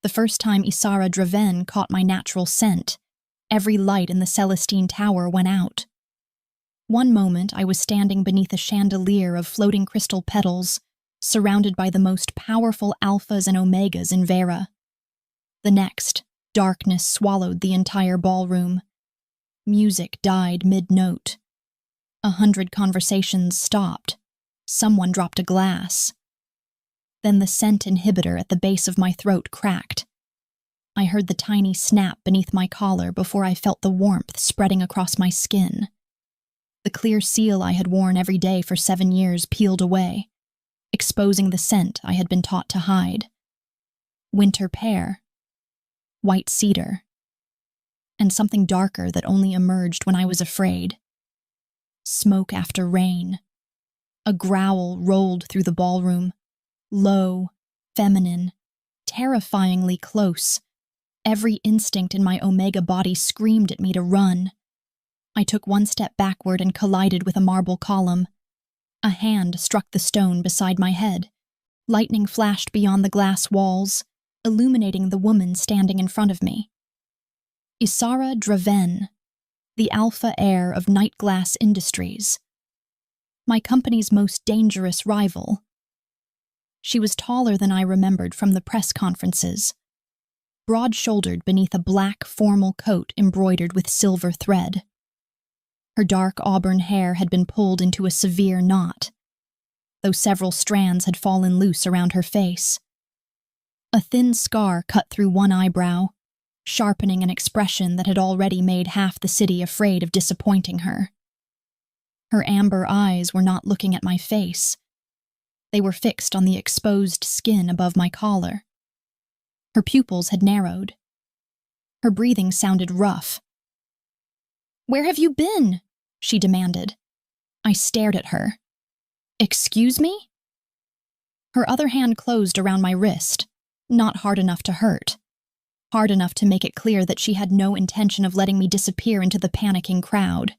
The first time Ysara Dravenn caught my natural scent, every light in the Celestine Tower went out. One moment I was standing beneath a chandelier of floating crystal petals, surrounded by the most powerful alphas and omegas in Veyra. The next, darkness swallowed the entire ballroom. Music died mid-note. 100 conversations stopped. Someone dropped a glass. Then the scent inhibitor at the base of my throat cracked. I heard the tiny snap beneath my collar before I felt the warmth spreading across my skin. The clear seal I had worn every day for 7 years peeled away, exposing the scent I had been taught to hide. Winter pear, white cedar, and something darker that only emerged when I was afraid. Smoke after rain. A growl rolled through the ballroom, low, feminine, terrifyingly close. Every instinct in my omega body screamed at me to run. I took one step backward and collided with a marble column. A hand struck the stone beside my head. Lightning flashed beyond the glass walls, illuminating the woman standing in front of me. Ysara Dravenn, the alpha heir of Night Glass Industries. My company's most dangerous rival. She was taller than I remembered from the press conferences, broad-shouldered beneath a black formal coat embroidered with silver thread. Her dark auburn hair had been pulled into a severe knot, though several strands had fallen loose around her face. A thin scar cut through one eyebrow, sharpening an expression that had already made half the city afraid of disappointing her. Her amber eyes were not looking at my face. They were fixed on the exposed skin above my collar. Her pupils had narrowed. Her breathing sounded rough. "Where have you been?" she demanded. I stared at her. "Excuse me?" Her other hand closed around my wrist, not hard enough to hurt, hard enough to make it clear that she had no intention of letting me disappear into the panicking crowd.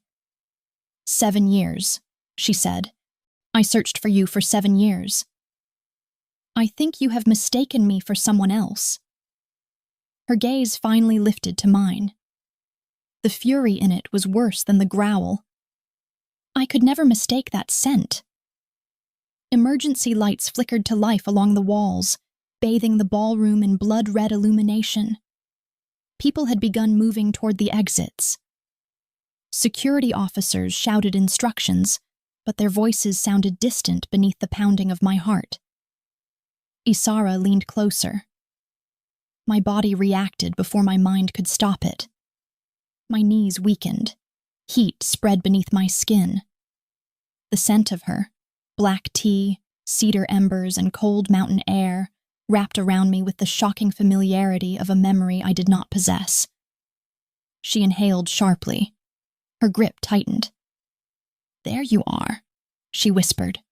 7 years, she said. I searched for you for 7 years. I think you have mistaken me for someone else. Her gaze finally lifted to mine. The fury in it was worse than the growl. I could never mistake that scent. Emergency lights flickered to life along the walls, bathing the ballroom in blood-red illumination. People had begun moving toward the exits. Security officers shouted instructions, but their voices sounded distant beneath the pounding of my heart. Ysara leaned closer. My body reacted before my mind could stop it. My knees weakened. Heat spread beneath my skin. The scent of her, black tea, cedar embers, and cold mountain air, wrapped around me with the shocking familiarity of a memory I did not possess. She inhaled sharply. Her grip tightened. "There you are," she whispered.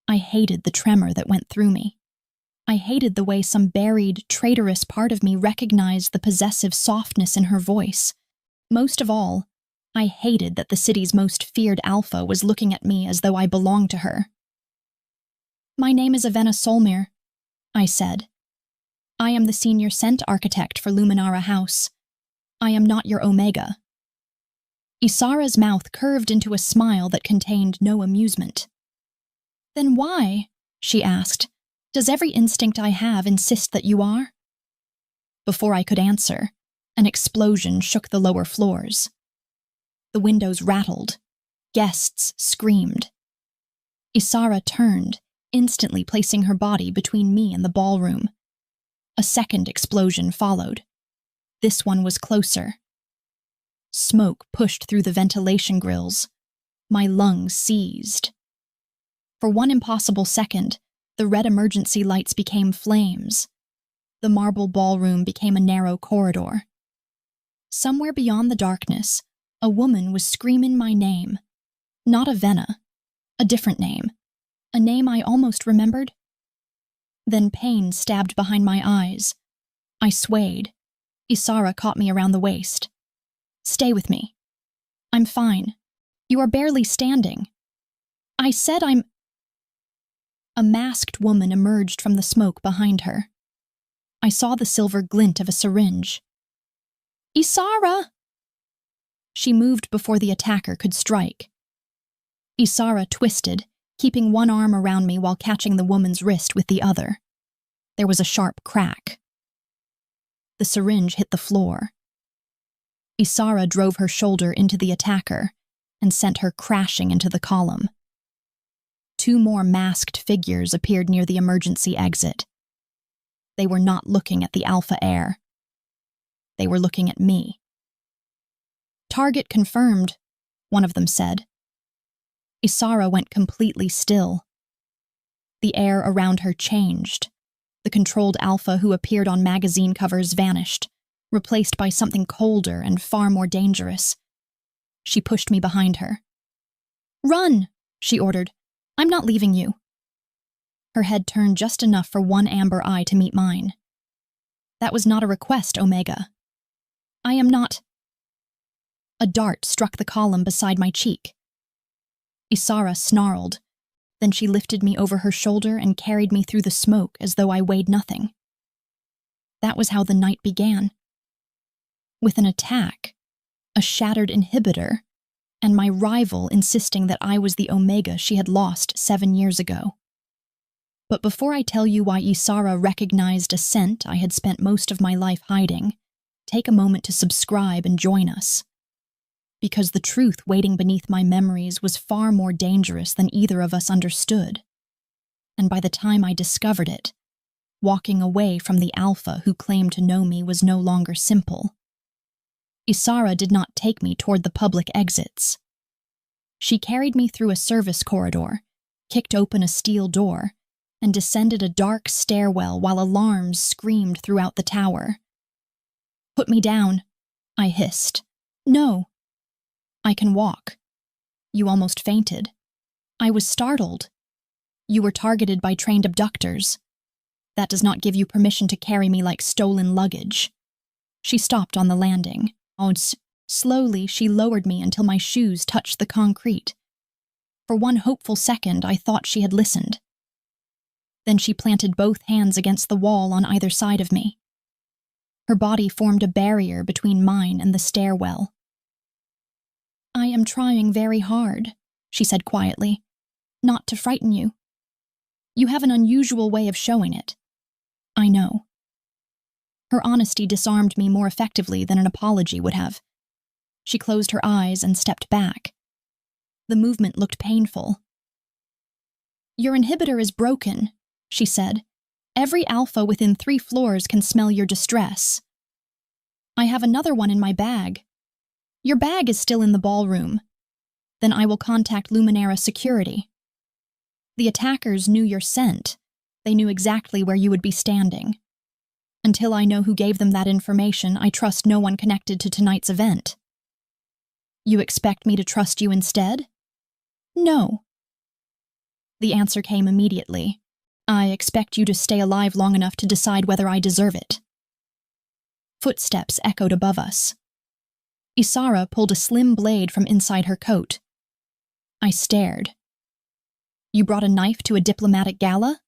I hated the tremor that went through me. I hated the way some buried, traitorous part of me recognized the possessive softness in her voice. Most of all, I hated that the city's most feared alpha was looking at me as though I belonged to her. "My name is Avenna Solmere," I said. "I am the senior scent architect for Luminara House. I am not your Omega." Ysara's mouth curved into a smile that contained no amusement. "Then why," she asked, "does every instinct I have insist that you are?" Before I could answer, an explosion shook the lower floors. The windows rattled. Guests screamed. Ysara turned, instantly placing her body between me and the ballroom. A second explosion followed. This one was closer. Smoke pushed through the ventilation grills. My lungs seized. For one impossible second, the red emergency lights became flames. The marble ballroom became a narrow corridor. Somewhere beyond the darkness, a woman was screaming my name. Not Avenna, a different name. A name I almost remembered. Then pain stabbed behind my eyes. I swayed. Ysara caught me around the waist. "Stay with me." "I'm fine. You are barely standing." "I said I'm—" A masked woman emerged from the smoke behind her. I saw the silver glint of a syringe. "Ysara!" She moved before the attacker could strike. Ysara twisted, keeping one arm around me while catching the woman's wrist with the other. There was a sharp crack. The syringe hit the floor. Ysara drove her shoulder into the attacker and sent her crashing into the column. 2 more masked figures appeared near the emergency exit. They were not looking at the Alpha heir. They were looking at me. "Target confirmed," one of them said. Ysara went completely still. The air around her changed. The controlled Alpha who appeared on magazine covers vanished, replaced by something colder and far more dangerous. She pushed me behind her. "Run," she ordered. "I'm not leaving you." Her head turned just enough for one amber eye to meet mine. "That was not a request, Omega. I am not—" A dart struck the column beside my cheek. Ysara snarled. Then she lifted me over her shoulder and carried me through the smoke as though I weighed nothing. That was how the night began. With an attack, a shattered inhibitor, and my rival insisting that I was the Omega she had lost 7 years ago. But before I tell you why Ysara recognized a scent I had spent most of my life hiding, take a moment to subscribe and join us. Because the truth waiting beneath my memories was far more dangerous than either of us understood. And by the time I discovered it, walking away from the Alpha who claimed to know me was no longer simple. Ysara did not take me toward the public exits. She carried me through a service corridor, kicked open a steel door, and descended a dark stairwell while alarms screamed throughout the tower. "Put me down," I hissed. "No. I can walk." "You almost fainted." "I was startled." "You were targeted by trained abductors. That does not give you permission to carry me like stolen luggage." She stopped on the landing. Slowly, she lowered me until my shoes touched the concrete. For one hopeful second, I thought she had listened. Then she planted both hands against the wall on either side of me. Her body formed a barrier between mine and the stairwell. "I am trying very hard," she said quietly, "not to frighten you. You have an unusual way of showing it. I know." Her honesty disarmed me more effectively than an apology would have. She closed her eyes and stepped back. The movement looked painful. "Your inhibitor is broken," she said. "Every Alpha within 3 floors can smell your distress. I have another one in my bag. Your bag is still in the ballroom. Then I will contact Luminera Security. The attackers knew your scent. They knew exactly where you would be standing. Until I know who gave them that information, I trust no one connected to tonight's event." "You expect me to trust you instead?" "No." The answer came immediately. "I expect you to stay alive long enough to decide whether I deserve it." Footsteps echoed above us. Ysara pulled a slim blade from inside her coat. I stared. "You brought a knife to a diplomatic gala?"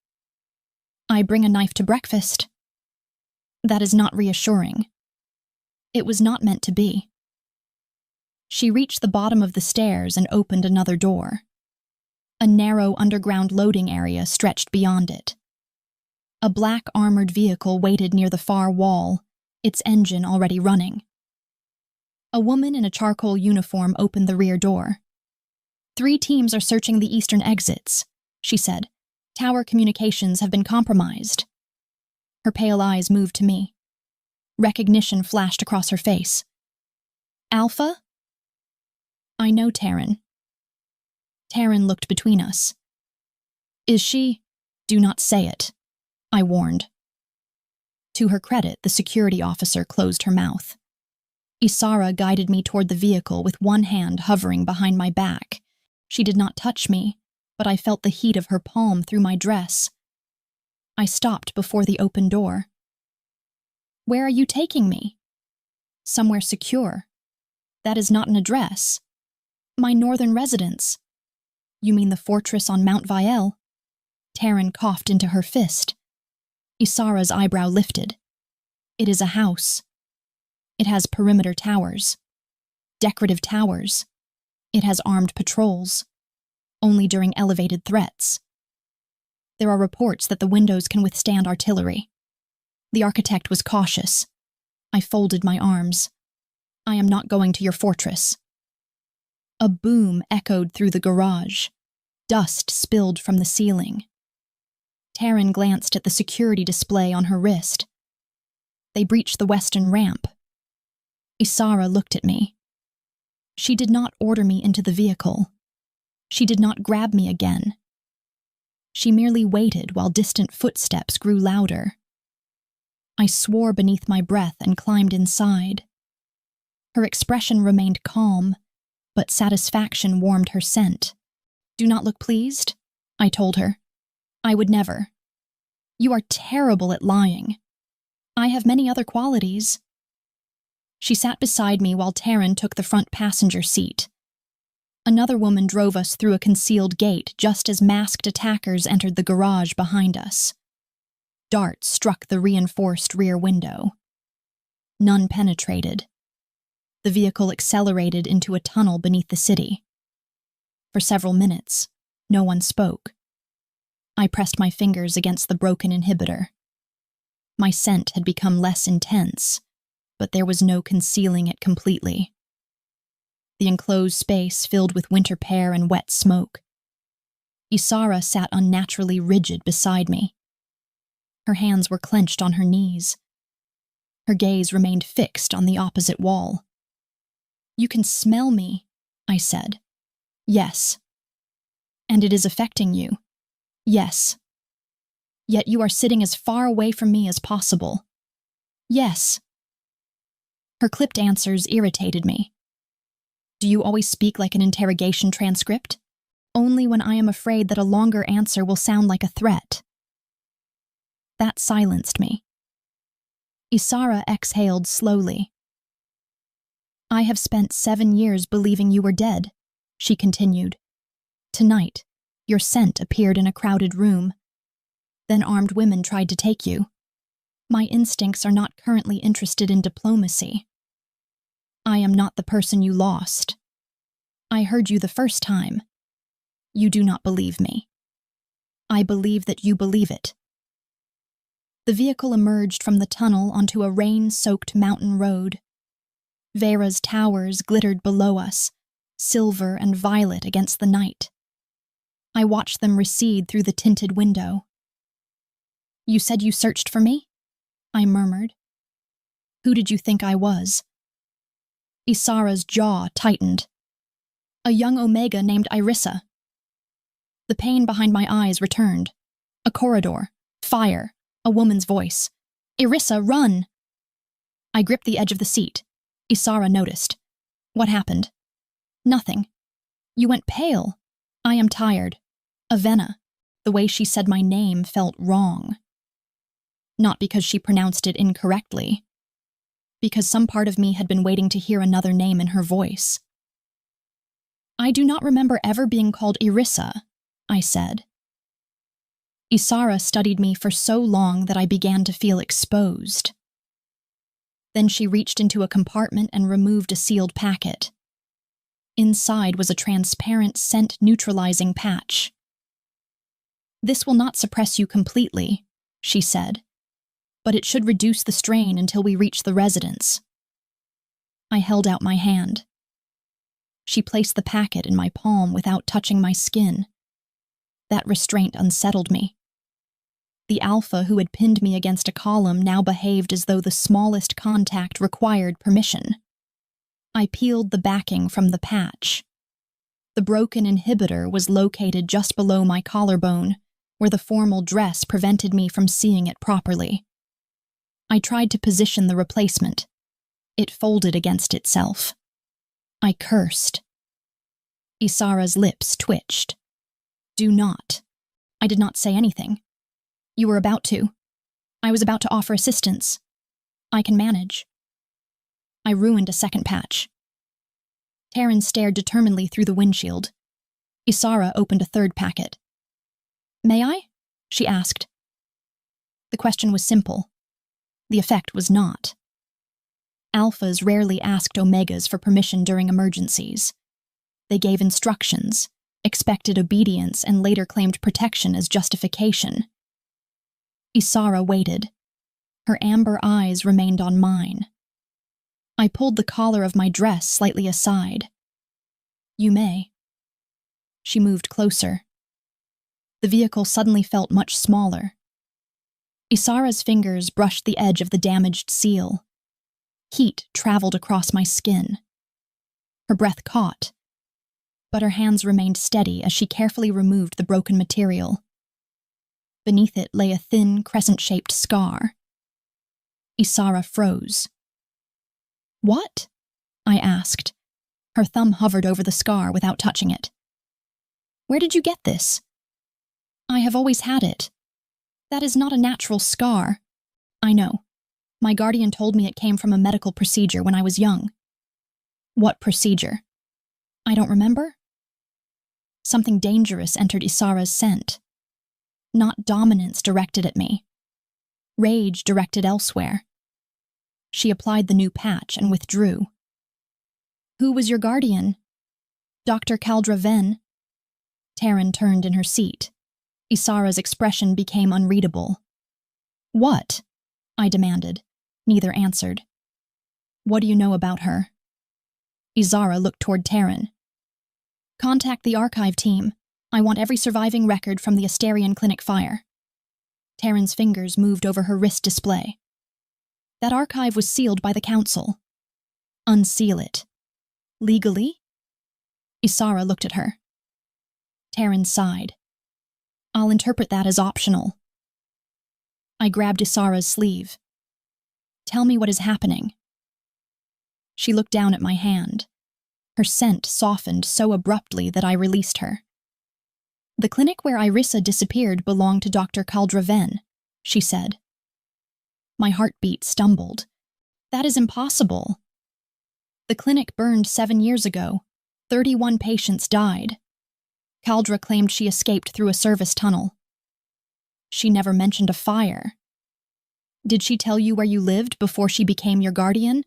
"I bring a knife to breakfast." That is not reassuring. It was not meant to be. She reached the bottom of the stairs and opened another door. A narrow underground loading area stretched beyond it. A black armored vehicle waited near the far wall, its engine already running. A woman in a charcoal uniform opened the rear door. "3 teams are searching the eastern exits," she said. "Tower communications have been compromised." Her pale eyes moved to me. Recognition flashed across her face. "Alpha?" "I know Taryn." Taryn looked between us. "Is she—" "Do not say it," I warned. To her credit, the security officer closed her mouth. Ysara guided me toward the vehicle with one hand hovering behind my back. She did not touch me, but I felt the heat of her palm through my dress. I stopped before the open door. "Where are you taking me?" "Somewhere secure." "That is not an address." "My northern residence." "You mean the fortress on Mount Viel?" Taryn coughed into her fist. Ysara's eyebrow lifted. It is a house. It has perimeter towers. Decorative towers. It has armed patrols. Only during elevated threats. There are reports that the windows can withstand artillery. The architect was cautious. I folded my arms. I am not going to your fortress. A boom echoed through the garage. Dust spilled from the ceiling. Taryn glanced at the security display on her wrist. They breached the western ramp. Ysara looked at me. She did not order me into the vehicle. She did not grab me again. She merely waited while distant footsteps grew louder. I swore beneath my breath and climbed inside. Her expression remained calm, but satisfaction warmed her scent. "Do not look pleased," I told her. "I would never. You are terrible at lying. I have many other qualities." She sat beside me while Taryn took the front passenger seat. Another woman drove us through a concealed gate just as masked attackers entered the garage behind us. Darts struck the reinforced rear window. None penetrated. The vehicle accelerated into a tunnel beneath the city. For several minutes, no one spoke. I pressed my fingers against the broken inhibitor. My scent had become less intense, but there was no concealing it completely. The enclosed space filled with winter pear and wet smoke. Ysara sat unnaturally rigid beside me. Her hands were clenched on her knees. Her gaze remained fixed on the opposite wall. "You can smell me," I said. "Yes." "And it is affecting you." "Yes." "Yet you are sitting as far away from me as possible." "Yes." Her clipped answers irritated me. "Do you always speak like an interrogation transcript?" "Only when I am afraid that a longer answer will sound like a threat." That silenced me. Ysara exhaled slowly. "I have spent 7 years believing you were dead," she continued. "Tonight, your scent appeared in a crowded room. Then armed women tried to take you. My instincts are not currently interested in diplomacy. I am not the person you lost. I heard you the first time. You do not believe me. I believe that you believe it." The vehicle emerged from the tunnel onto a rain-soaked mountain road. Veyra's towers glittered below us, silver and violet against the night. I watched them recede through the tinted window. "You said you searched for me?" I murmured. "Who did you think I was?" Ysara's jaw tightened. "A young Omega named Ysara." The pain behind my eyes returned. A corridor. Fire. A woman's voice. "Ysara, run!" I gripped the edge of the seat. Ysara noticed. "What happened?" "Nothing." "You went pale." "I am tired." Avenna. The way she said my name felt wrong. Not because she pronounced it incorrectly. Because some part of me had been waiting to hear another name in her voice. "I do not remember ever being called Ysara," I said. Ysara studied me for so long that I began to feel exposed. Then she reached into a compartment and removed a sealed packet. Inside was a transparent scent-neutralizing patch. "This will not suppress you completely," she said, "but it should reduce the strain until we reach the residence." I held out my hand. She placed the packet in my palm without touching my skin. That restraint unsettled me. The alpha who had pinned me against a column now behaved as though the smallest contact required permission. I peeled the backing from the patch. The broken inhibitor was located just below my collarbone, where the formal dress prevented me from seeing it properly. I tried to position the replacement. It folded against itself. I cursed. Ysara's lips twitched. "Do not." I did not say anything. "You were about to." "I was about to offer assistance." "I can manage." I ruined a second patch. Taryn stared determinedly through the windshield. Ysara opened a third packet. "May I?" she asked. The question was simple. The effect was not. Alphas rarely asked Omegas for permission during emergencies. They gave instructions, expected obedience, and later claimed protection as justification. Ysara waited. Her amber eyes remained on mine. I pulled the collar of my dress slightly aside. "You may." She moved closer. The vehicle suddenly felt much smaller. Ysara's fingers brushed the edge of the damaged seal. Heat traveled across my skin. Her breath caught, but her hands remained steady as she carefully removed the broken material. Beneath it lay a thin, crescent-shaped scar. Ysara froze. "What?" I asked. Her thumb hovered over the scar without touching it. "Where did you get this?" "I have always had it. That is not a natural scar." "I know. My guardian told me it came from a medical procedure when I was young." "What procedure?" "I don't remember." Something dangerous entered Ysara's scent. Not dominance directed at me. Rage directed elsewhere. She applied the new patch and withdrew. "Who was your guardian?" "Dr. Dravenn." Taryn turned in her seat. Ysara's expression became unreadable. "What?" I demanded. Neither answered. "What do you know about her?" Ysara looked toward Taryn. "Contact the archive team. I want every surviving record from the Asterian clinic fire." Taryn's fingers moved over her wrist display. "That archive was sealed by the council." "Unseal it." "Legally?" Ysara looked at her. Taryn sighed. "I'll interpret that as optional." I grabbed Ysara's sleeve. "Tell me what is happening." She looked down at my hand. Her scent softened so abruptly that I released her. "The clinic where Irissa disappeared belonged to Dr. Dravenn," she said. My heartbeat stumbled. "That is impossible." "The clinic burned 7 years ago. 31 patients died. Caldra claimed she escaped through a service tunnel." "She never mentioned a fire." "Did she tell you where you lived before she became your guardian?"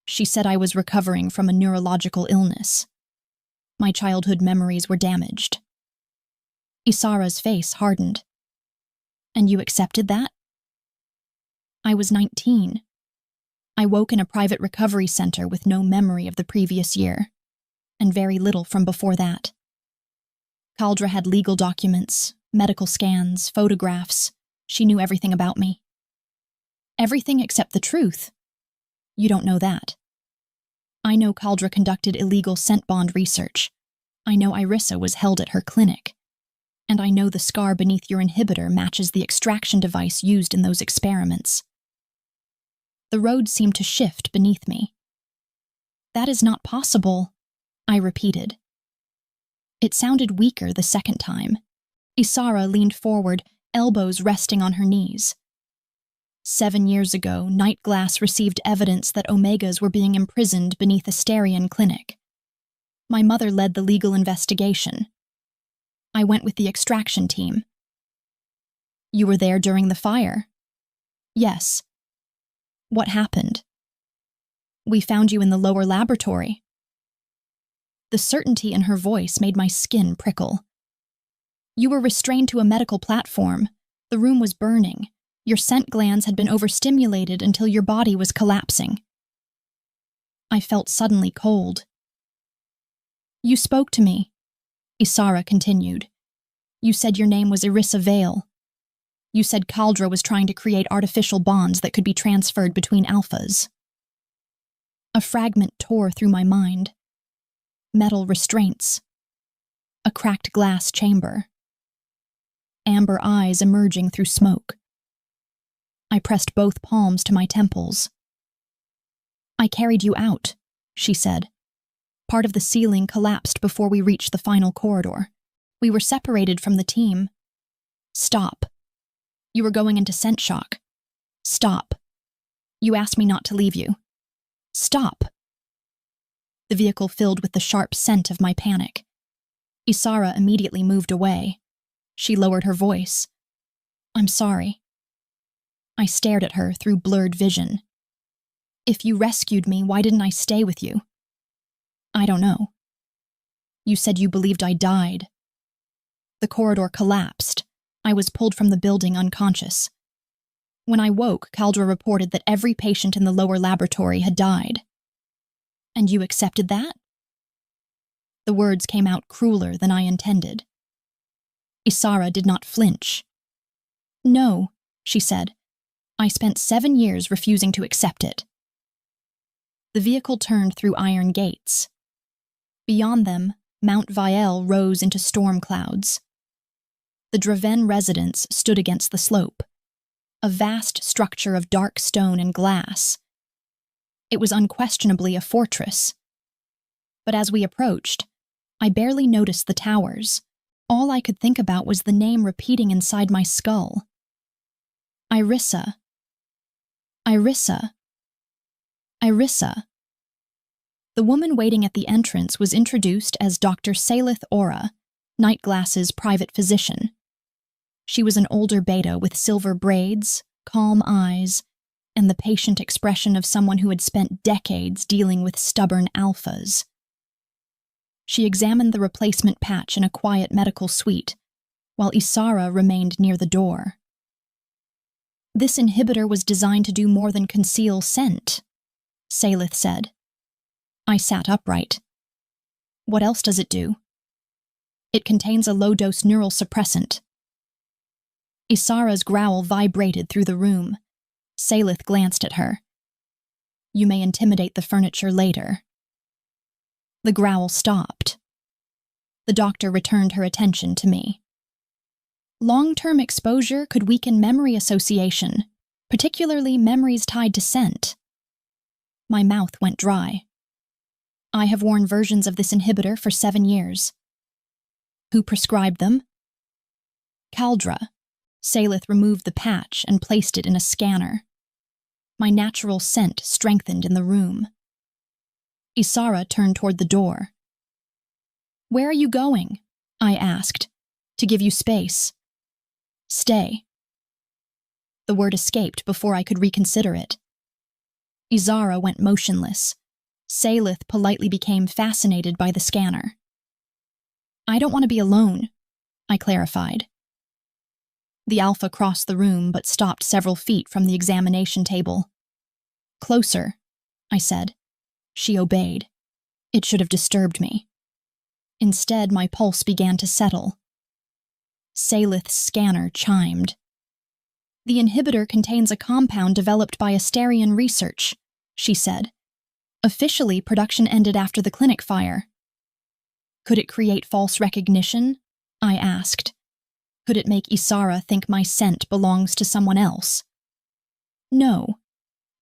"She said I was recovering from a neurological illness. My childhood memories were damaged." Ysara's face hardened. "And you accepted that?" "I was 19. I woke in a private recovery center with no memory of the previous year, and very little from before that. Caldra had legal documents, medical scans, photographs. She knew everything about me." "Everything except the truth." "You don't know that." "I know Caldra conducted illegal scent bond research. I know Irissa was held at her clinic. And I know the scar beneath your inhibitor matches the extraction device used in those experiments." The road seemed to shift beneath me. "That is not possible," I repeated. It sounded weaker the second time. Ysara leaned forward, elbows resting on her knees. 7 years ago, Nightglass received evidence that Omegas were being imprisoned beneath Asterian clinic. My mother led the legal investigation. I went with the extraction team. "You were there during the fire?" "Yes." "What happened?" "We found you in the lower laboratory." The certainty in her voice made my skin prickle. "You were restrained to a medical platform. The room was burning. Your scent glands had been overstimulated until your body was collapsing." I felt suddenly cold. "You spoke to me," Ysara continued. "You said your name was Irissa Vale. You said Caldra was trying to create artificial bonds that could be transferred between alphas." A fragment tore through my mind. Metal restraints. A cracked glass chamber. Amber eyes emerging through smoke. I pressed both palms to my temples. "I carried you out," she said. "Part of the ceiling collapsed before we reached the final corridor. We were separated from the team." "Stop. You were going into scent shock." "Stop. You asked me not to leave you." "Stop." The vehicle filled with the sharp scent of my panic. Ysara immediately moved away. She lowered her voice. "I'm sorry." I stared at her through blurred vision. If you rescued me, why didn't I stay with you? I don't know. You said you believed I died. The corridor collapsed. I was pulled from the building unconscious. When I woke, Caldra reported that every patient in the lower laboratory had died. And you accepted that? The words came out crueler than I intended. Ysara did not flinch. No, she said. I spent 7 years refusing to accept it. The vehicle turned through iron gates. Beyond them, Mount Veyra rose into storm clouds. The Dravenn residence stood against the slope, a vast structure of dark stone and glass. It was unquestionably a fortress. But as we approached, I barely noticed the towers. All I could think about was the name repeating inside my skull. Ysara. Ysara. Ysara. The woman waiting at the entrance was introduced as Dr. Salith Aura, Nightglass's private physician. She was an older beta with silver braids, calm eyes, and the patient expression of someone who had spent decades dealing with stubborn alphas. She examined the replacement patch in a quiet medical suite, while Ysara remained near the door. This inhibitor was designed to do more than conceal scent, Salith said. I sat upright. What else does it do? It contains a low-dose neural suppressant. Ysara's growl vibrated through the room. Salith glanced at her. You may intimidate the furniture later. The growl stopped. The doctor returned her attention to me. Long-term exposure could weaken memory association, particularly memories tied to scent. My mouth went dry. I have worn versions of this inhibitor for 7 years. Who prescribed them? Caldra. Salith removed the patch and placed it in a scanner. My natural scent strengthened in the room. Ysara turned toward the door. Where are you going? I asked. To give you space. Stay. The word escaped before I could reconsider it. Ysara went motionless. Salith politely became fascinated by the scanner. I don't want to be alone, I clarified. The alpha crossed the room but stopped several feet from the examination table. Closer, I said. She obeyed. It should have disturbed me. Instead, my pulse began to settle. Salith's scanner chimed. The inhibitor contains a compound developed by Asterian Research, she said. Officially, production ended after the clinic fire. Could it create false recognition? I asked. Could it make Ysara think my scent belongs to someone else? No.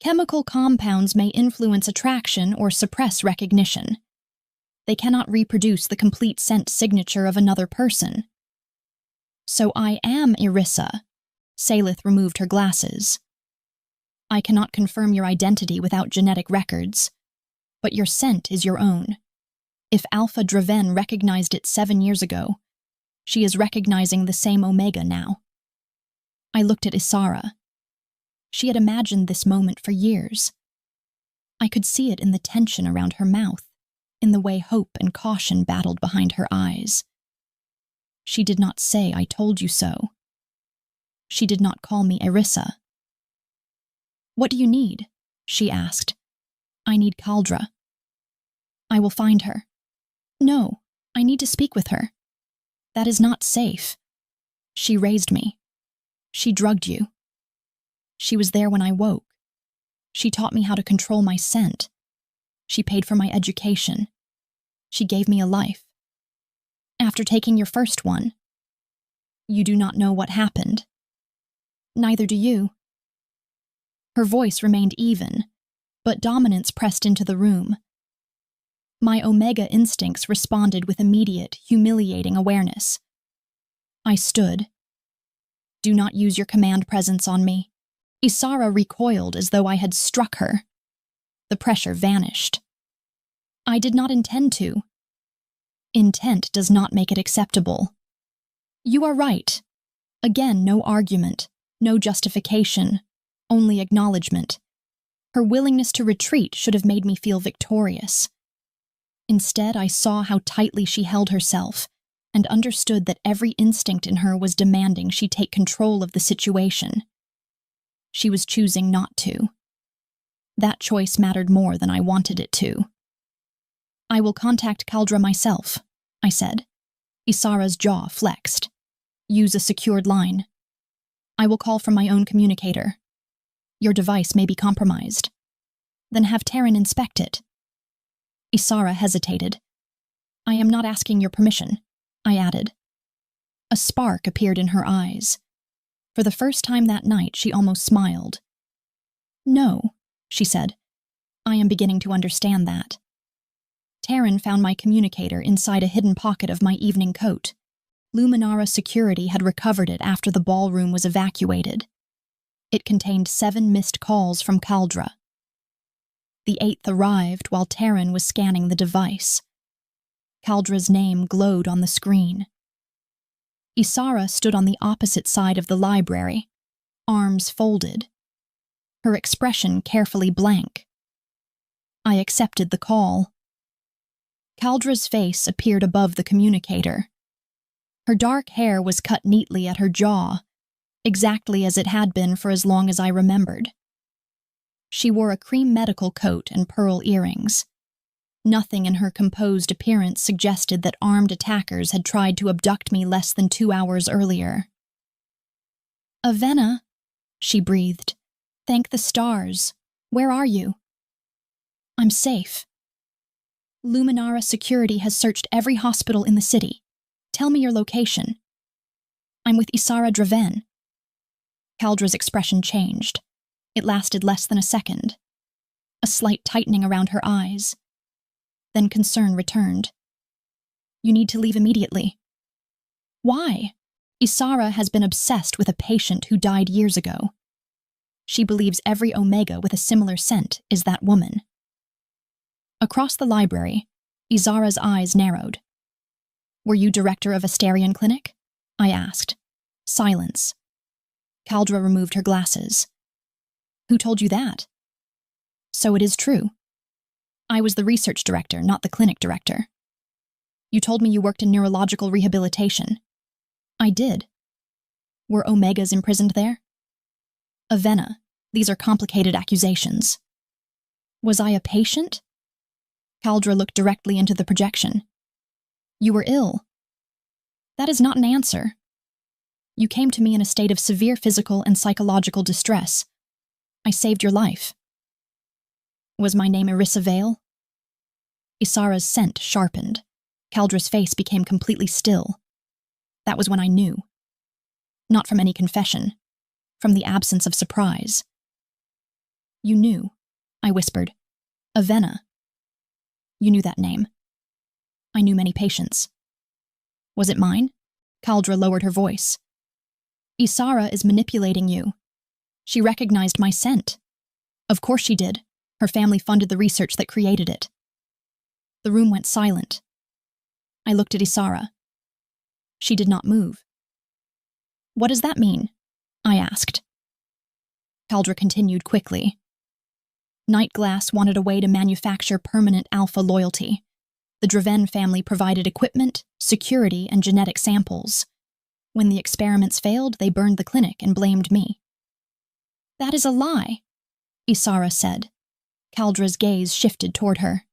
Chemical compounds may influence attraction or suppress recognition. They cannot reproduce the complete scent signature of another person. So I am Ysara. Salith removed her glasses. I cannot confirm your identity without genetic records, but your scent is your own. If Alpha Dravenn recognized it 7 years ago, she is recognizing the same Omega now. I looked at Ysara. She had imagined this moment for years. I could see it in the tension around her mouth, in the way hope and caution battled behind her eyes. She did not say, I told you so. She did not call me Ysara. What do you need? She asked. I need Caldra. I will find her. No, I need to speak with her. That is not safe. She raised me. She drugged you. She was there when I woke. She taught me how to control my scent. She paid for my education. She gave me a life. After taking your first one, you do not know what happened. Neither do you. Her voice remained even, but dominance pressed into the room. My Omega instincts responded with immediate, humiliating awareness. I stood. Do not use your command presence on me. Ysara recoiled as though I had struck her. The pressure vanished. I did not intend to. Intent does not make it acceptable. You are right. Again, no argument, no justification, only acknowledgement. Her willingness to retreat should have made me feel victorious. Instead, I saw how tightly she held herself and understood that every instinct in her was demanding she take control of the situation. She was choosing not to. That choice mattered more than I wanted it to. "I will contact Caldra myself," I said. Ysara's jaw flexed. "Use a secured line. I will call from my own communicator. Your device may be compromised. Then have Terran inspect it." Ysara hesitated. "I am not asking your permission," I added. A spark appeared in her eyes. For the first time that night, she almost smiled. "No," she said. "I am beginning to understand that." Terran found my communicator inside a hidden pocket of my evening coat. Luminara security had recovered it after the ballroom was evacuated. It contained 7 missed calls from Caldra. The 8th arrived while Terran was scanning the device. Caldra's name glowed on the screen. Ysara stood on the opposite side of the library, arms folded, her expression carefully blank. I accepted the call. Caldra's face appeared above the communicator. Her dark hair was cut neatly at her jaw, exactly as it had been for as long as I remembered. She wore a cream medical coat and pearl earrings. Nothing in her composed appearance suggested that armed attackers had tried to abduct me less than 2 hours earlier. "Avenna," she breathed. "Thank the stars. Where are you?" "I'm safe. Luminara security has searched every hospital in the city. Tell me your location." "I'm with Ysara Dravenn." Caldra's expression changed. It lasted less than a second. A slight tightening around her eyes. Then concern returned. "You need to leave immediately." "Why?" Ysara has been obsessed with a patient who died years ago. She believes every Omega with a similar scent is that woman. Across the library, Ysara's eyes narrowed. "Were you director of Asterion Clinic?" I asked. Silence. Caldra removed her glasses. "Who told you that?" "So it is true. I was the research director, not the clinic director." "You told me you worked in neurological rehabilitation." "I did." "Were Omegas imprisoned there?" "Avenna, these are complicated accusations." "Was I a patient?" Caldra looked directly into the projection. "You were ill." "That is not an answer." "You came to me in a state of severe physical and psychological distress. I saved your life." "Was my name Irissa Vale?" Isara's scent sharpened. Caldra's face became completely still. That was when I knew. Not from any confession, from the absence of surprise. "You knew," I whispered. "Avenna." "You knew that name." "I knew many patients." "Was it mine?" Caldra lowered her voice. "Ysara is manipulating you. She recognized my scent." "Of course she did. Her family funded the research that created it." The room went silent. I looked at Ysara. She did not move. "What does that mean?" I asked. Caldra continued quickly. Nightglass wanted a way to manufacture permanent alpha loyalty. The Dravenn family provided equipment, security, and genetic samples. When the experiments failed, they burned the clinic and blamed me. "That is a lie," Ysara said. Caldra's gaze shifted toward her.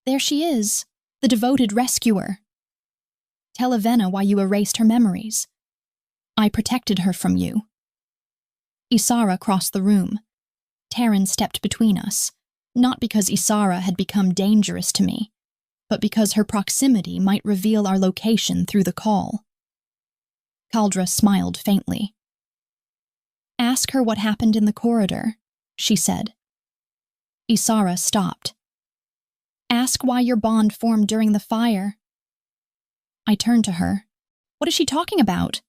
"There she is, the devoted rescuer. Tell Avenna why you erased her memories." "I protected her from you." Ysara crossed the room. Terran stepped between us, not because Ysara had become dangerous to me, but because her proximity might reveal our location through the call. Caldra smiled faintly. "Ask her what happened in the corridor," she said. Ysara stopped. "Ask why your bond formed during the fire." I turned to her. "What is she talking about?"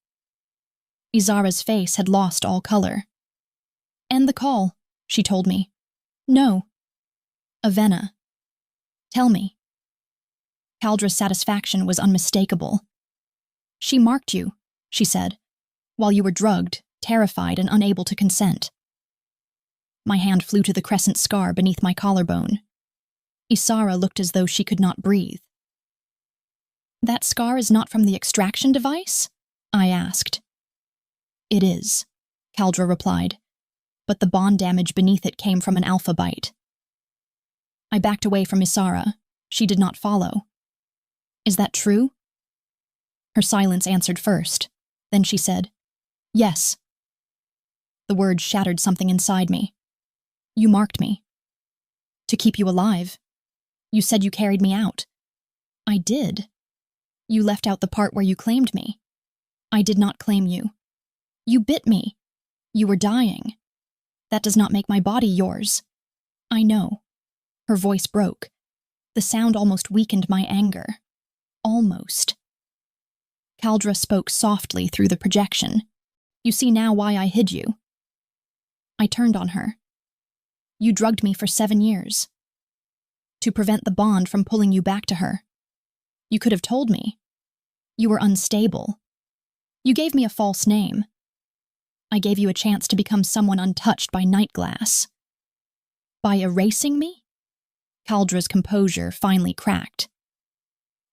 Ysara's face had lost all color. "End the call," she told me. "No." "Avenna. Tell me." Caldra's satisfaction was unmistakable. "She marked you," she said, "while you were drugged, terrified, and unable to consent. My hand flew to the crescent scar beneath my collarbone. Ysara looked as though she could not breathe. "That scar is not from the extraction device?" I asked. "It is," Caldra replied, "but the bond damage beneath it came from an alpha bite." I backed away from Ysara. She did not follow. "Is that true?" Her silence answered first. Then she said, "Yes." The words shattered something inside me. "You marked me. To keep you alive. You said you carried me out." "I did." "You left out the part where you claimed me." "I did not claim you." "You bit me. You were dying. That does not make my body yours." "I know." Her voice broke. The sound almost weakened my anger. Almost. Caldra spoke softly through the projection. "You see now why I hid you." I turned on her. "You drugged me for 7 years. To prevent the bond from pulling you back to her. You could have told me. You were unstable. You gave me a false name. I gave you a chance to become someone untouched by night glass. By erasing me?" Caldra's composure finally cracked.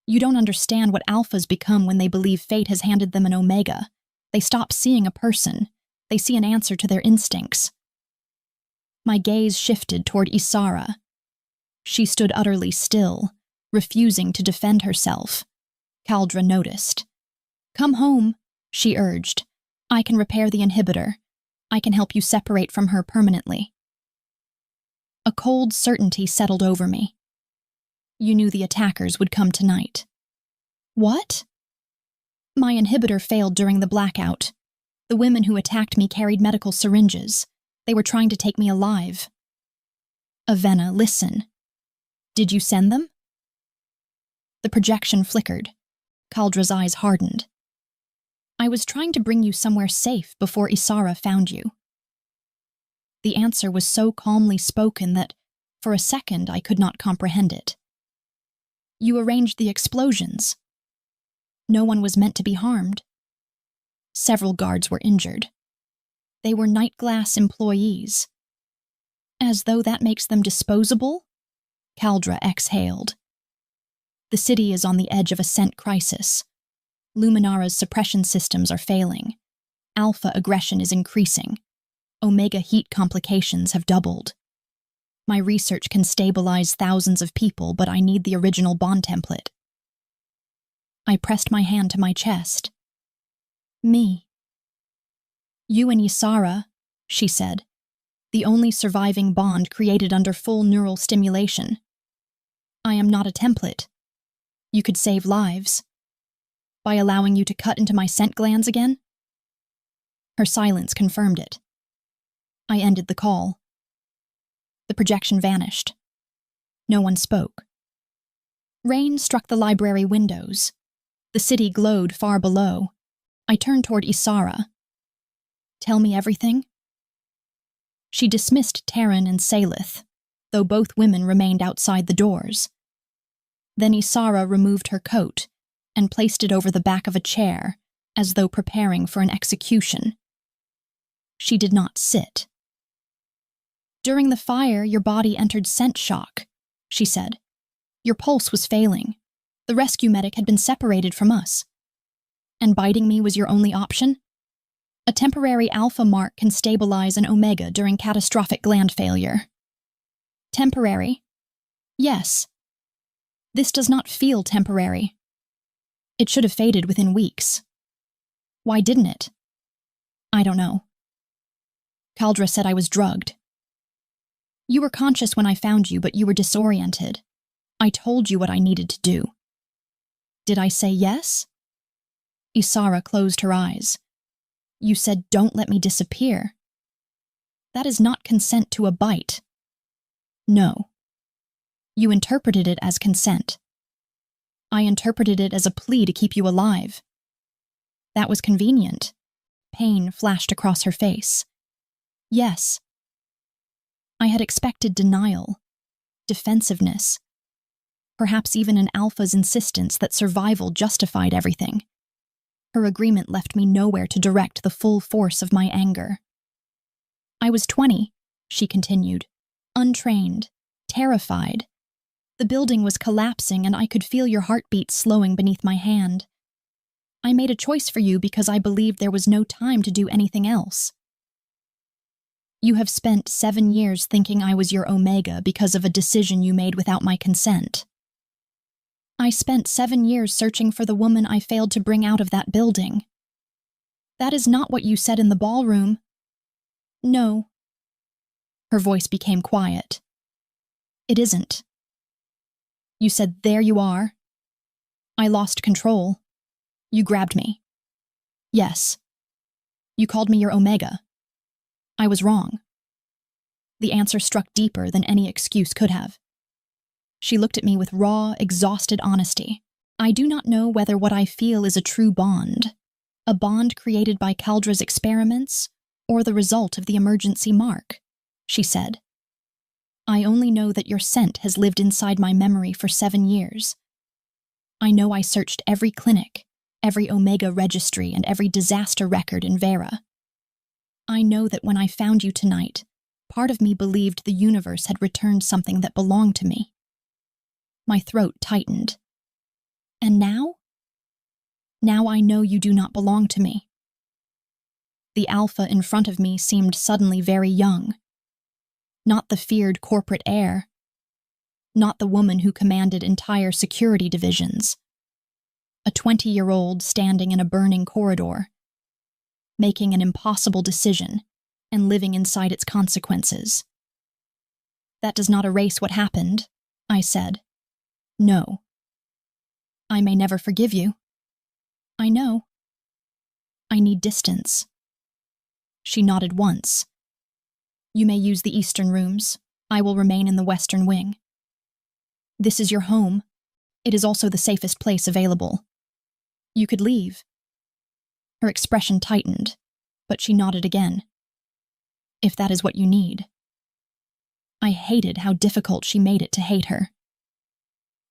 "You don't understand what alphas become when they believe fate has handed them an omega. They stop seeing a person. They see an answer to their instincts." My gaze shifted toward Ysara. She stood utterly still, refusing to defend herself. Caldra noticed. "Come home," she urged. "I can repair the inhibitor. I can help you separate from her permanently." A cold certainty settled over me. "You knew the attackers would come tonight." "What?" "My inhibitor failed during the blackout. The women who attacked me carried medical syringes. They were trying to take me alive." "Avenna, listen. Did you send them?" The projection flickered. Caldra's eyes hardened. "I was trying to bring you somewhere safe before Ysara found you." The answer was so calmly spoken that, for a second, I could not comprehend it. "You arranged the explosions. No one was meant to be harmed. Several guards were injured. They were night glass employees. As though that makes them disposable?" Caldra exhaled. "The city is on the edge of a scent crisis. Luminara's suppression systems are failing. Alpha aggression is increasing. Omega heat complications have doubled. My research can stabilize thousands of people, but I need the original bond template." I pressed my hand to my chest. "Me. You and Ysara," she said, "the only surviving bond created under full neural stimulation. I am not a template. You could save lives. By allowing you to cut into my scent glands again?" Her silence confirmed it. I ended the call. The projection vanished. No one spoke. Rain struck the library windows. The city glowed far below. I turned toward Ysara. "Tell me everything?" She dismissed Terran and Salith, though both women remained outside the doors. Then Ysara removed her coat and placed it over the back of a chair, as though preparing for an execution. She did not sit. "During the fire, your body entered scent shock," she said. "Your pulse was failing. The rescue medic had been separated from us. And biting me was your only option? A temporary alpha mark can stabilize an omega during catastrophic gland failure." "Temporary?" "Yes. This does not feel temporary. It should have faded within weeks." "Why didn't it?" "I don't know." Caldra said I was drugged. "You were conscious when I found you, but you were disoriented. I told you what I needed to do." "Did I say yes?" Ysara closed her eyes. "You said, 'Don't let me disappear.' That is not consent to a bite." "No." "You interpreted it as consent." "I interpreted it as a plea to keep you alive." "That was convenient." Pain flashed across her face. "Yes." I had expected denial, defensiveness, perhaps even an alpha's insistence that survival justified everything. Her agreement left me nowhere to direct the full force of my anger. "I was 20, she continued, untrained, terrified. The building was collapsing and I could feel your heartbeat slowing beneath my hand. I made a choice for you because I believed there was no time to do anything else. You have spent 7 years thinking I was your Omega because of a decision you made without my consent. I spent 7 years searching for the woman I failed to bring out of that building. That is not what you said in the ballroom. No. Her voice became quiet. It isn't. You said, there you are. I lost control. You grabbed me. Yes. You called me your Omega. I was wrong. The answer struck deeper than any excuse could have. She looked at me with raw, exhausted honesty. I do not know whether what I feel is a true bond, a bond created by Kaldra's experiments, or the result of the emergency mark, she said. I only know that your scent has lived inside my memory for 7 years. I know I searched every clinic, every Omega registry, and every disaster record in Veyra. I know that when I found you tonight, part of me believed the universe had returned something that belonged to me. My throat tightened. And now? Now I know you do not belong to me. The alpha in front of me seemed suddenly very young. Not the feared corporate heir. Not the woman who commanded entire security divisions. A 20-year-old standing in a burning corridor, making an impossible decision and living inside its consequences. That does not erase what happened, I said. No. I may never forgive you. I know. I need distance. She nodded once. You may use the eastern rooms. I will remain in the western wing. This is your home. It is also the safest place available. You could leave. Her expression tightened, but she nodded again. If that is what you need. I hated how difficult she made it to hate her.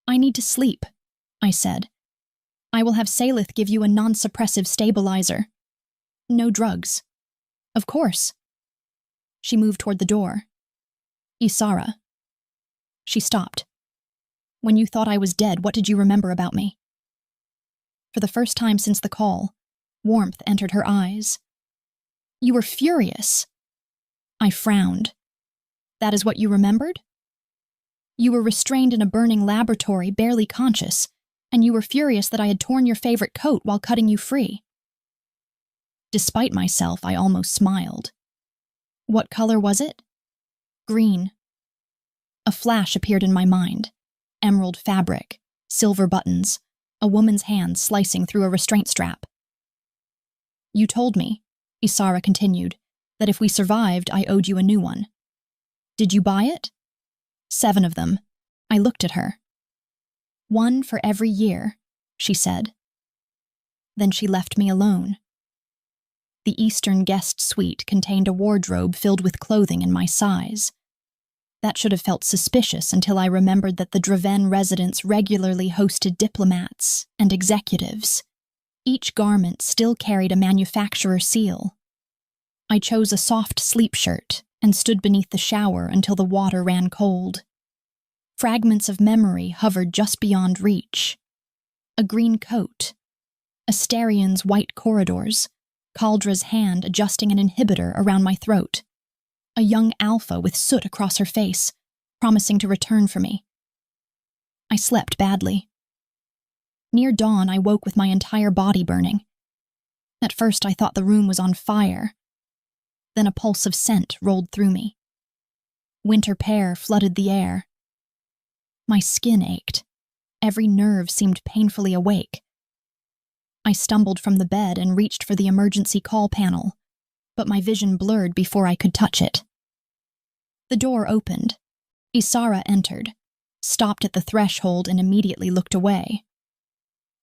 I need to sleep, I said. I will have Salith give you a non-suppressive stabilizer. No drugs. Of course. She moved toward the door. Ysara. She stopped. When you thought I was dead, what did you remember about me? For the first time since the call, warmth entered her eyes. You were furious. I frowned. That is what you remembered? You were restrained in a burning laboratory, barely conscious, and you were furious that I had torn your favorite coat while cutting you free. Despite myself, I almost smiled. What color was it? Green. A flash appeared in my mind. Emerald fabric, silver buttons, a woman's hand slicing through a restraint strap. You told me, Ysara continued, that if we survived, I owed you a new one. Did you buy it? 7 of them. I looked at her. 1 for every year, she said. Then she left me alone. The Eastern guest suite contained a wardrobe filled with clothing in my size. That should have felt suspicious until I remembered that the Dravenn residence regularly hosted diplomats and executives. Each garment still carried a manufacturer seal. I chose a soft sleep shirt and stood beneath the shower until the water ran cold. Fragments of memory hovered just beyond reach. A green coat, Astarion's white corridors, Kaldra's hand adjusting an inhibitor around my throat, a young alpha with soot across her face, promising to return for me. I slept badly. Near dawn, I woke with my entire body burning. At first, I thought the room was on fire. Then a pulse of scent rolled through me. Winter pear flooded the air. My skin ached. Every nerve seemed painfully awake. I stumbled from the bed and reached for the emergency call panel, but my vision blurred before I could touch it. The door opened. Ysara entered, stopped at the threshold and immediately looked away.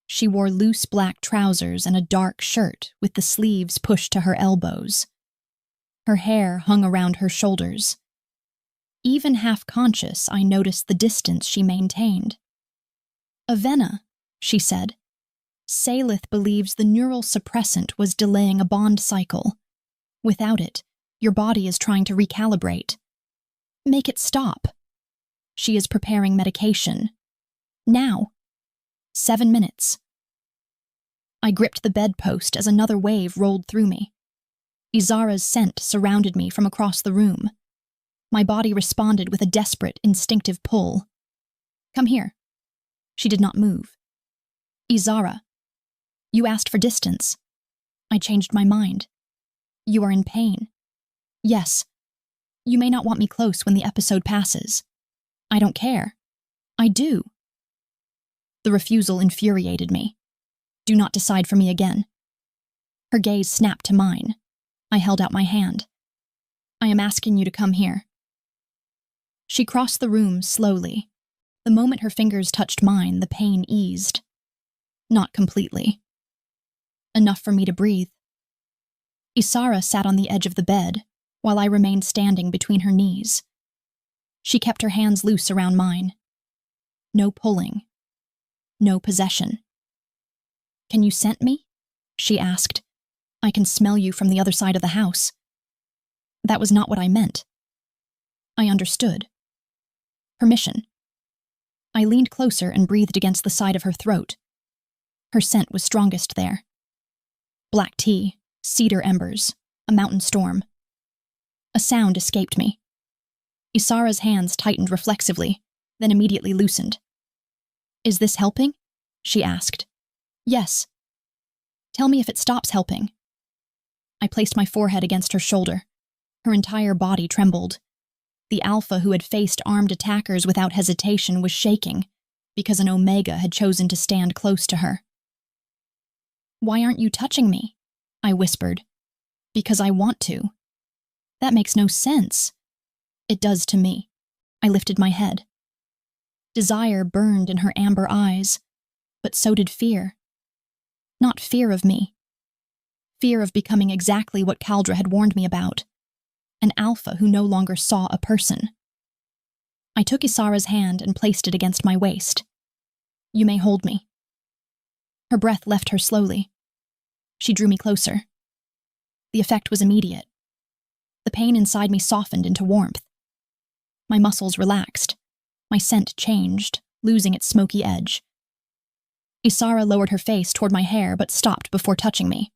She wore loose black trousers and a dark shirt with the sleeves pushed to her elbows. Her hair hung around her shoulders. Even half-conscious, I noticed the distance she maintained. Avenna, she said. Salith believes the neural suppressant was delaying a bond cycle. Without it, your body is trying to recalibrate. Make it stop. She is preparing medication. Now. 7 minutes. I gripped the bedpost as another wave rolled through me. Ysara's scent surrounded me from across the room. My body responded with a desperate, instinctive pull. Come here. She did not move. Ysara. You asked for distance. I changed my mind. You are in pain. Yes. You may not want me close when the episode passes. I don't care. I do. The refusal infuriated me. Do not decide for me again. Her gaze snapped to mine. I held out my hand. I am asking you to come here. She crossed the room slowly. The moment her fingers touched mine, the pain eased. Not completely. Enough for me to breathe. Ysara sat on the edge of the bed, while I remained standing between her knees. She kept her hands loose around mine. No pulling. No possession. Can you scent me? She asked. I can smell you from the other side of the house. That was not what I meant. I understood. Permission. I leaned closer and breathed against the side of her throat. Her scent was strongest there. Black tea, cedar embers, a mountain storm. A sound escaped me. Ysara's hands tightened reflexively, then immediately loosened. Is this helping? She asked. Yes. Tell me if it stops helping. I placed my forehead against her shoulder. Her entire body trembled. The alpha who had faced armed attackers without hesitation was shaking because an omega had chosen to stand close to her. Why aren't you touching me? I whispered. Because I want to. That makes no sense. It does to me. I lifted my head. Desire burned in her amber eyes, but so did fear. Not fear of me. Fear of becoming exactly what Caldra had warned me about. An alpha who no longer saw a person. I took Ysara's hand and placed it against my waist. You may hold me. Her breath left her slowly. She drew me closer. The effect was immediate. The pain inside me softened into warmth. My muscles relaxed. My scent changed, losing its smoky edge. Ysara lowered her face toward my hair but stopped before touching me.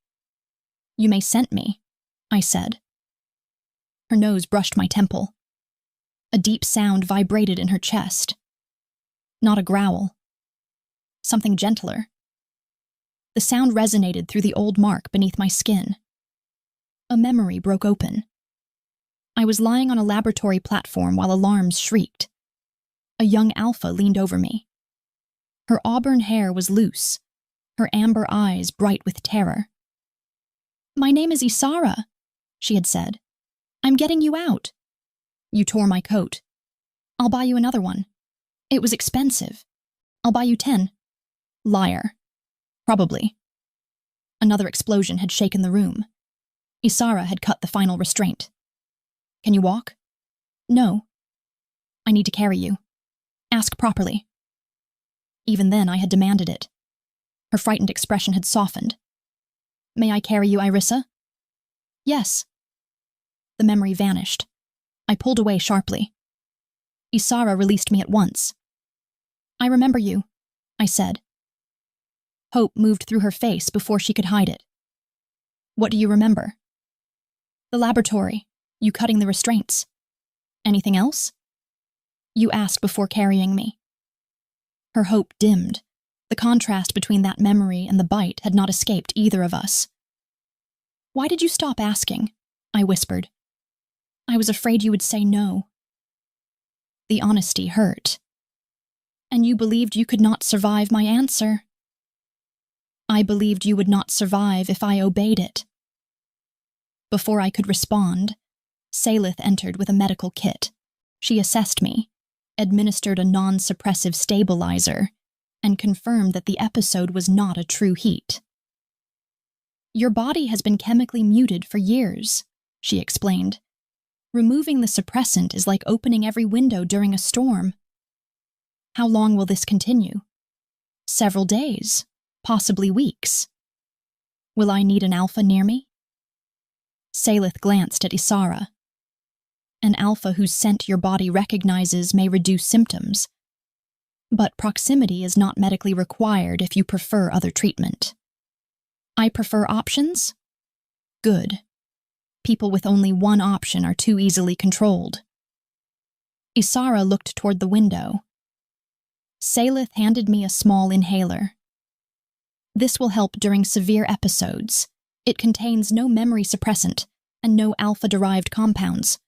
You may scent me, I said. Her nose brushed my temple. A deep sound vibrated in her chest. Not a growl. Something gentler. The sound resonated through the old mark beneath my skin. A memory broke open. I was lying on a laboratory platform while alarms shrieked. A young alpha leaned over me. Her auburn hair was loose, her amber eyes bright with terror. My name is Ysara, she had said. I'm getting you out. You tore my coat. I'll buy you another one. It was expensive. I'll buy you 10. Liar. Probably. Another explosion had shaken the room. Ysara had cut the final restraint. Can you walk? No. I need to carry you. Ask properly. Even then, I had demanded it. Her frightened expression had softened. May I carry you, Irissa? Yes. The memory vanished. I pulled away sharply. Ysara released me at once. I remember you, I said. Hope moved through her face before she could hide it. What do you remember? The laboratory, you cutting the restraints. Anything else? You asked before carrying me. Her hope dimmed. The contrast between that memory and the bite had not escaped either of us. Why did you stop asking? I whispered. I was afraid you would say no. The honesty hurt. And you believed you could not survive my answer. I believed you would not survive if I obeyed it. Before I could respond, Salith entered with a medical kit. She assessed me, administered a non-suppressive stabilizer, and confirmed that the episode was not a true heat. Your body has been chemically muted for years, she explained. Removing the suppressant is like opening every window during a storm. How long will this continue? Several days, possibly weeks. Will I need an alpha near me? Salith glanced at Ysara. An alpha whose scent your body recognizes may reduce symptoms. But proximity is not medically required if you prefer other treatment. I prefer options? Good. People with only one option are too easily controlled. Ysara looked toward the window. Salith handed me a small inhaler. This will help during severe episodes. It contains no memory suppressant and no alpha-derived compounds.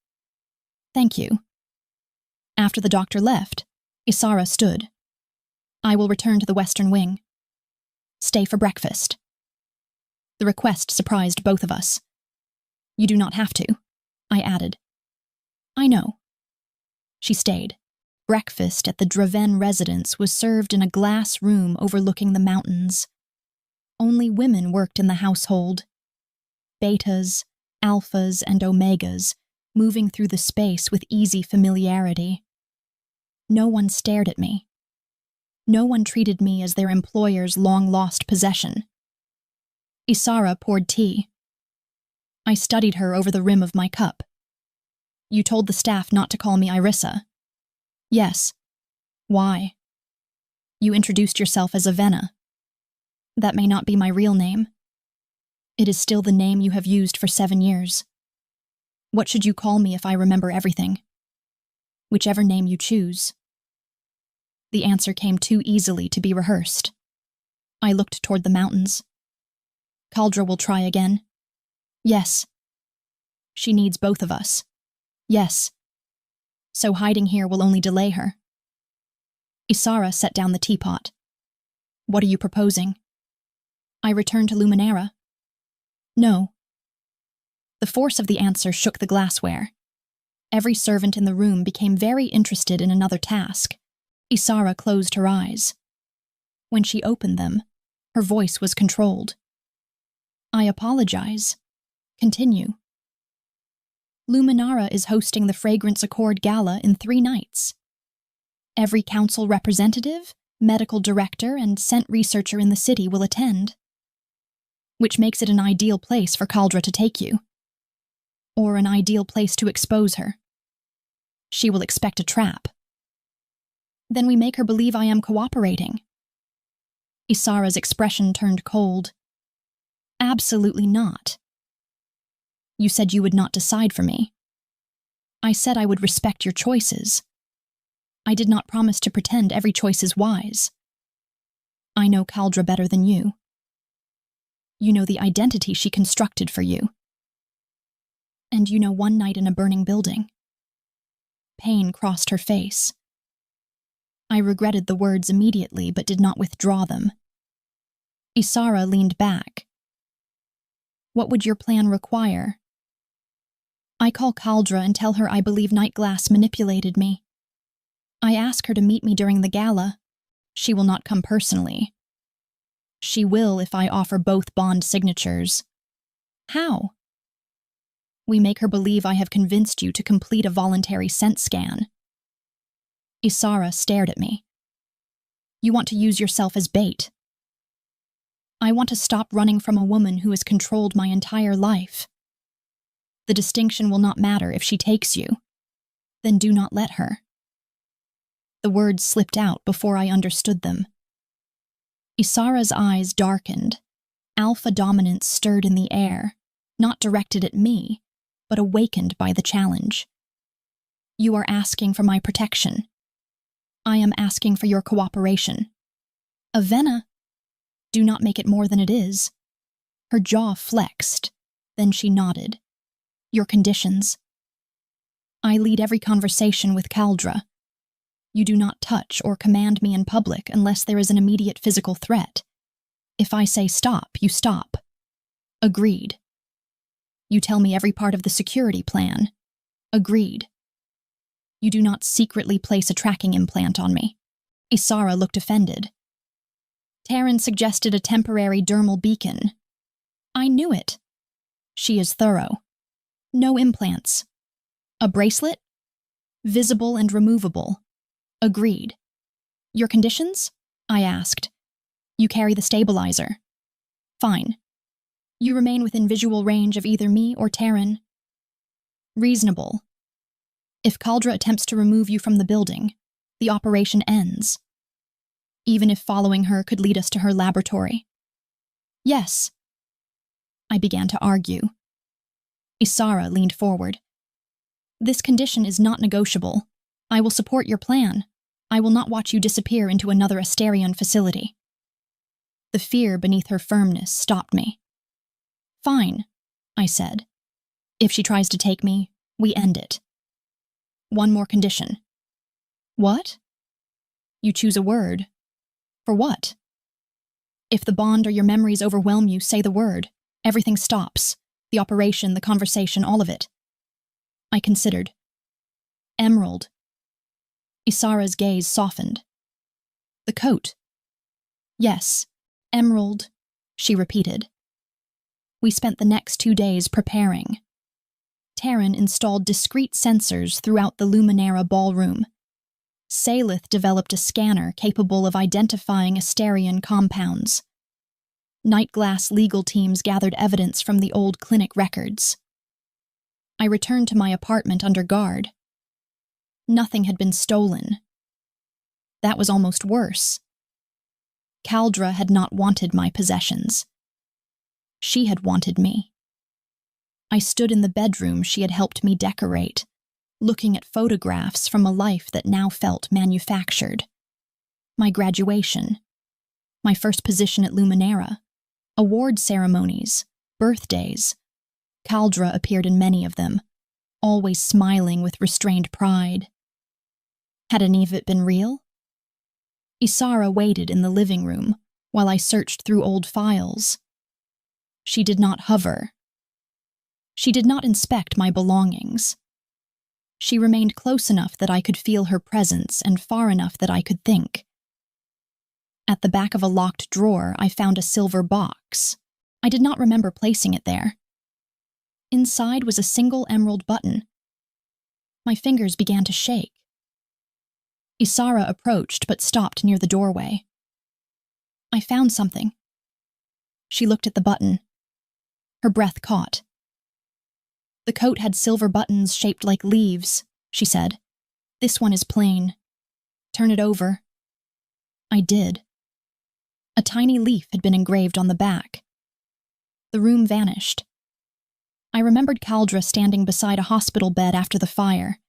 Thank you. After the doctor left, Ysara stood. I will return to the western wing. Stay for breakfast. The request surprised both of us. You do not have to, I added. I know. She stayed. Breakfast at the Dravenn residence was served in a glass room overlooking the mountains. Only women worked in the household. Betas, alphas, and omegas, moving through the space with easy familiarity. No one stared at me. No one treated me as their employer's long-lost possession. Ysara poured tea. I studied her over the rim of my cup. You told the staff not to call me Irissa. Yes. Why? You introduced yourself as Avenna. That may not be my real name. It is still the name you have used for 7 years. What should you call me if I remember everything? Whichever name you choose. The answer came too easily to be rehearsed. I looked toward the mountains. Caldra will try again. Yes. She needs both of us. Yes. So hiding here will only delay her. Ysara set down the teapot. What are you proposing? I return to Luminara. No. The force of the answer shook the glassware. Every servant in the room became very interested in another task. Ysara closed her eyes. When she opened them, her voice was controlled. I apologize. Continue. Luminara is hosting the Fragrance Accord Gala in 3 nights. Every council representative, medical director, and scent researcher in the city will attend, which makes it an ideal place for Caldra to take you. Or an ideal place to expose her. She will expect a trap. Then we make her believe I am cooperating. Ysara's expression turned cold. Absolutely not. You said you would not decide for me. I said I would respect your choices. I did not promise to pretend every choice is wise. I know Caldra better than you. You know the identity she constructed for you. And you know one night in a burning building. Pain crossed her face. I regretted the words immediately but did not withdraw them. Ysara leaned back. What would your plan require? I call Caldra and tell her I believe Nightglass manipulated me. I ask her to meet me during the gala. She will not come personally. She will if I offer both bond signatures. How? We make her believe I have convinced you to complete a voluntary scent scan. Ysara stared at me. You want to use yourself as bait. I want to stop running from a woman who has controlled my entire life. The distinction will not matter if she takes you. Then do not let her. The words slipped out before I understood them. Ysara's eyes darkened. Alpha dominance stirred in the air, not directed at me, but awakened by the challenge. You are asking for my protection. I am asking for your cooperation. Avenna, do not make it more than it is. Her jaw flexed, then she nodded. Your conditions. I lead every conversation with Caldra. You do not touch or command me in public unless there is an immediate physical threat. If I say stop, you stop. Agreed. You tell me every part of the security plan. Agreed. You do not secretly place a tracking implant on me. Ysara looked offended. Taryn suggested a temporary dermal beacon. I knew it. She is thorough. No implants. A bracelet? Visible and removable. Agreed. Your conditions? I asked. You carry the stabilizer. Fine. You remain within visual range of either me or Taryn. Reasonable. If Caldra attempts to remove you from the building, the operation ends. Even if following her could lead us to her laboratory. Yes. I began to argue. Ysara leaned forward. This condition is not negotiable. I will support your plan. I will not watch you disappear into another Asterion facility. The fear beneath her firmness stopped me. Fine, I said. If she tries to take me, we end it. One more condition. What? You choose a word. For what? If the bond or your memories overwhelm you, say the word. Everything stops. The operation, the conversation, all of it. I considered. Emerald. Ysara's gaze softened. The coat. Yes, emerald, she repeated. We spent the next 2 days preparing. Terran installed discrete sensors throughout the Luminera ballroom. Salith developed a scanner capable of identifying Asterion compounds. Nightglass legal teams gathered evidence from the old clinic records. I returned to my apartment under guard. Nothing had been stolen. That was almost worse. Caldra had not wanted my possessions. She had wanted me. I stood in the bedroom she had helped me decorate, looking at photographs from a life that now felt manufactured. My graduation, my first position at Luminera, award ceremonies, birthdays. Caldra appeared in many of them, always smiling with restrained pride. Had any of it been real? Ysara waited in the living room while I searched through old files. She did not hover. She did not inspect my belongings. She remained close enough that I could feel her presence and far enough that I could think. At the back of a locked drawer, I found a silver box. I did not remember placing it there. Inside was a single emerald button. My fingers began to shake. Ysara approached but stopped near the doorway. I found something. She looked at the button. Her breath caught. The coat had silver buttons shaped like leaves, she said. This one is plain. Turn it over. I did. A tiny leaf had been engraved on the back. The room vanished. I remembered Caldra standing beside a hospital bed after the fire.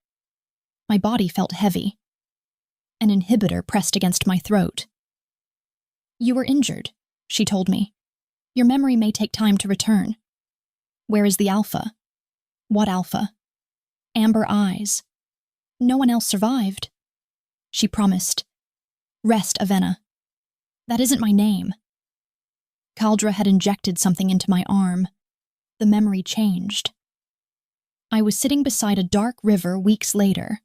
My body felt heavy. An inhibitor pressed against my throat. You were injured, she told me. Your memory may take time to return. Where is the alpha? What alpha? Amber eyes. No one else survived. She promised. Rest, Avenna. That isn't my name. Caldra had injected something into my arm. The memory changed. I was sitting beside a dark river weeks later,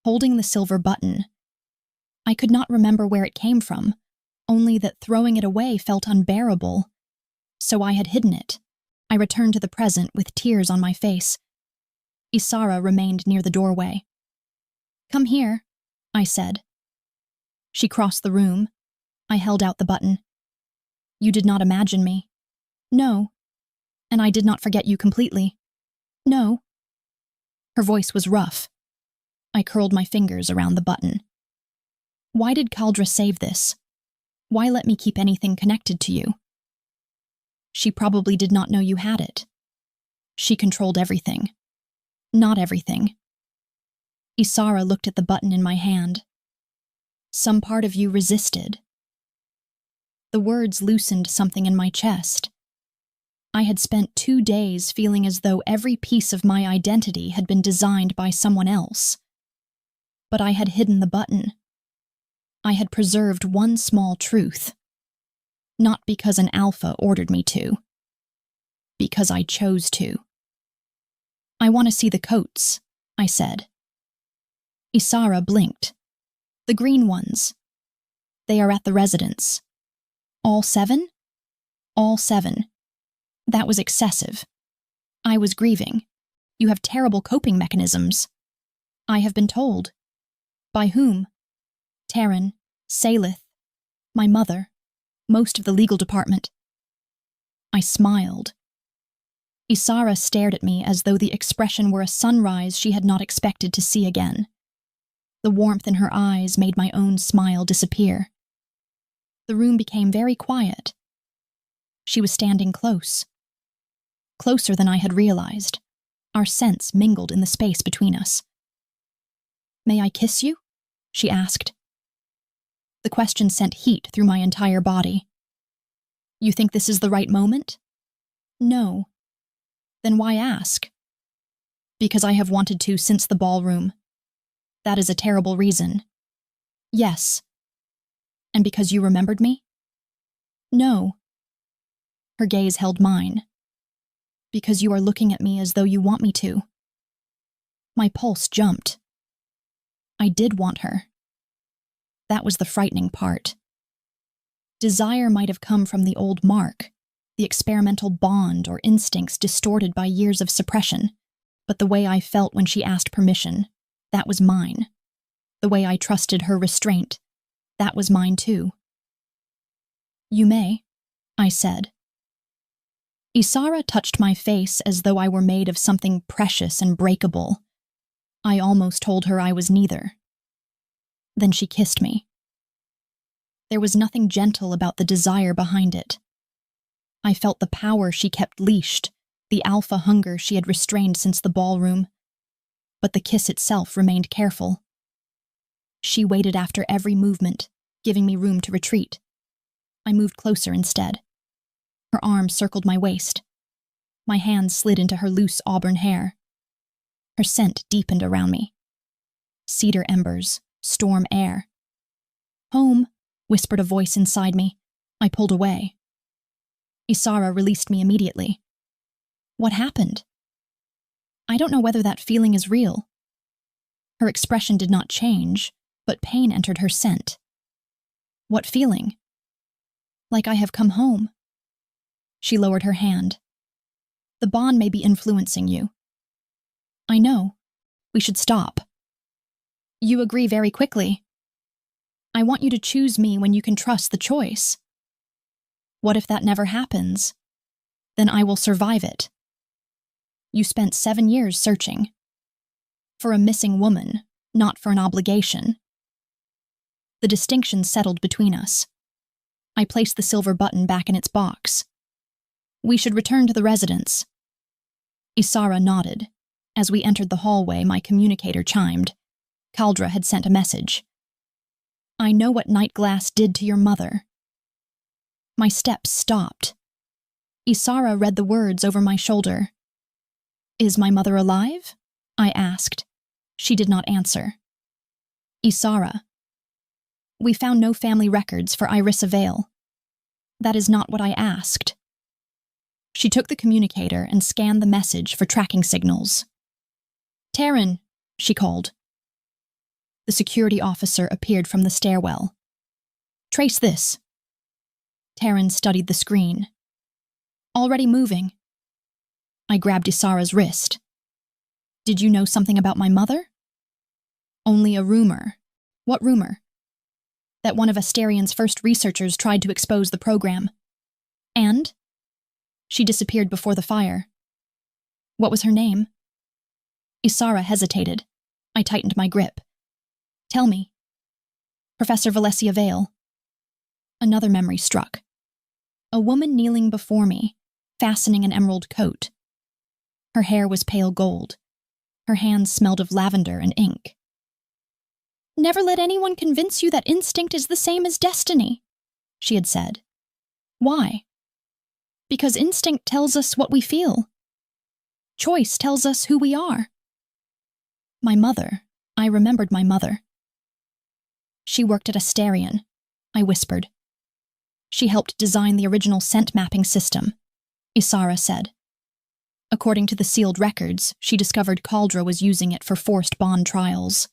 holding the silver button. I could not remember where it came from, only that throwing it away felt unbearable. So I had hidden it. I returned to the present with tears on my face. Ysara remained near the doorway. Come here, I said. She crossed the room. I held out the button. You did not imagine me. No. And I did not forget you completely. No. Her voice was rough. I curled my fingers around the button. Why did Caldra save this? Why let me keep anything connected to you? She probably did not know you had it. She controlled everything. Not everything. Ysara looked at the button in my hand. Some part of you resisted. The words loosened something in my chest. I had spent 2 days feeling as though every piece of my identity had been designed by someone else. But I had hidden the button. I had preserved one small truth. Not because an alpha ordered me to. Because I chose to. I want to see the coats, I said. Ysara blinked. The green ones. They are at the residence. All 7? All 7. That was excessive. I was grieving. You have terrible coping mechanisms. I have been told. By whom? Terran, Salith, my mother, most of the legal department. I smiled. Ysara stared at me as though the expression were a sunrise she had not expected to see again. The warmth in her eyes made my own smile disappear. The room became very quiet. She was standing close. Closer than I had realized. Our scents mingled in the space between us. "May I kiss you?" she asked. The question sent heat through my entire body. "You think this is the right moment?" "No." "Then why ask?" "Because I have wanted to since the ballroom." "That is a terrible reason." "Yes." "And because you remembered me?" "No." Her gaze held mine. "Because you are looking at me as though you want me to." My pulse jumped. I did want her. That was the frightening part. Desire might have come from the old Mark, the experimental bond or instincts distorted by years of suppression, but the way I felt when she asked permission, that was mine. The way I trusted her restraint, that was mine too. "You may," I said. Ysara touched my face as though I were made of something precious and breakable. I almost told her I was neither. Then she kissed me. There was nothing gentle about the desire behind it. I felt the power she kept leashed, the alpha hunger she had restrained since the ballroom. But the kiss itself remained careful. She waited after every movement, giving me room to retreat. I moved closer instead. Her arm circled my waist. My hands slid into her loose auburn hair. Her scent deepened around me. Cedar embers, storm air. "Home," whispered a voice inside me. I pulled away. Ysara released me immediately. "What happened?" "I don't know whether that feeling is real." Her expression did not change, but pain entered her scent. "What feeling?" "Like I have come home." She lowered her hand. "The bond may be influencing you." "I know. We should stop." "You agree very quickly." "I want you to choose me when you can trust the choice." "What if that never happens?" "Then I will survive it." "You spent 7 years searching." "For a missing woman, not for an obligation." The distinction settled between us. I placed the silver button back in its box. "We should return to the residence." Ysara nodded. As we entered the hallway, my communicator chimed. Caldra had sent a message. "I know what night glass did to your mother." My steps stopped. Ysara read the words over my shoulder. "Is my mother alive?" I asked. She did not answer. "Ysara. We found no family records for Ysara Vale." "That is not what I asked." She took the communicator and scanned the message for tracking signals. "Taryn," she called. The security officer appeared from the stairwell. "Trace this." Taryn studied the screen. "Already moving." I grabbed Ysara's wrist. "Did you know something about my mother?" "Only a rumor." "What rumor?" "That one of Asterian's first researchers tried to expose the program." "And?" "She disappeared before the fire." "What was her name?" Ysara hesitated. I tightened my grip. "Tell me." "Professor Valencia Vale." Another memory struck. A woman kneeling before me, fastening an emerald coat. Her hair was pale gold. Her hands smelled of lavender and ink. "Never let anyone convince you that instinct is the same as destiny," she had said. "Why?" "Because instinct tells us what we feel. Choice tells us who we are." My mother. I remembered my mother. "She worked at Asterian," I whispered. "She helped design the original scent mapping system," Ysara said. "According to the sealed records, she discovered Caldra was using it for forced bond trials."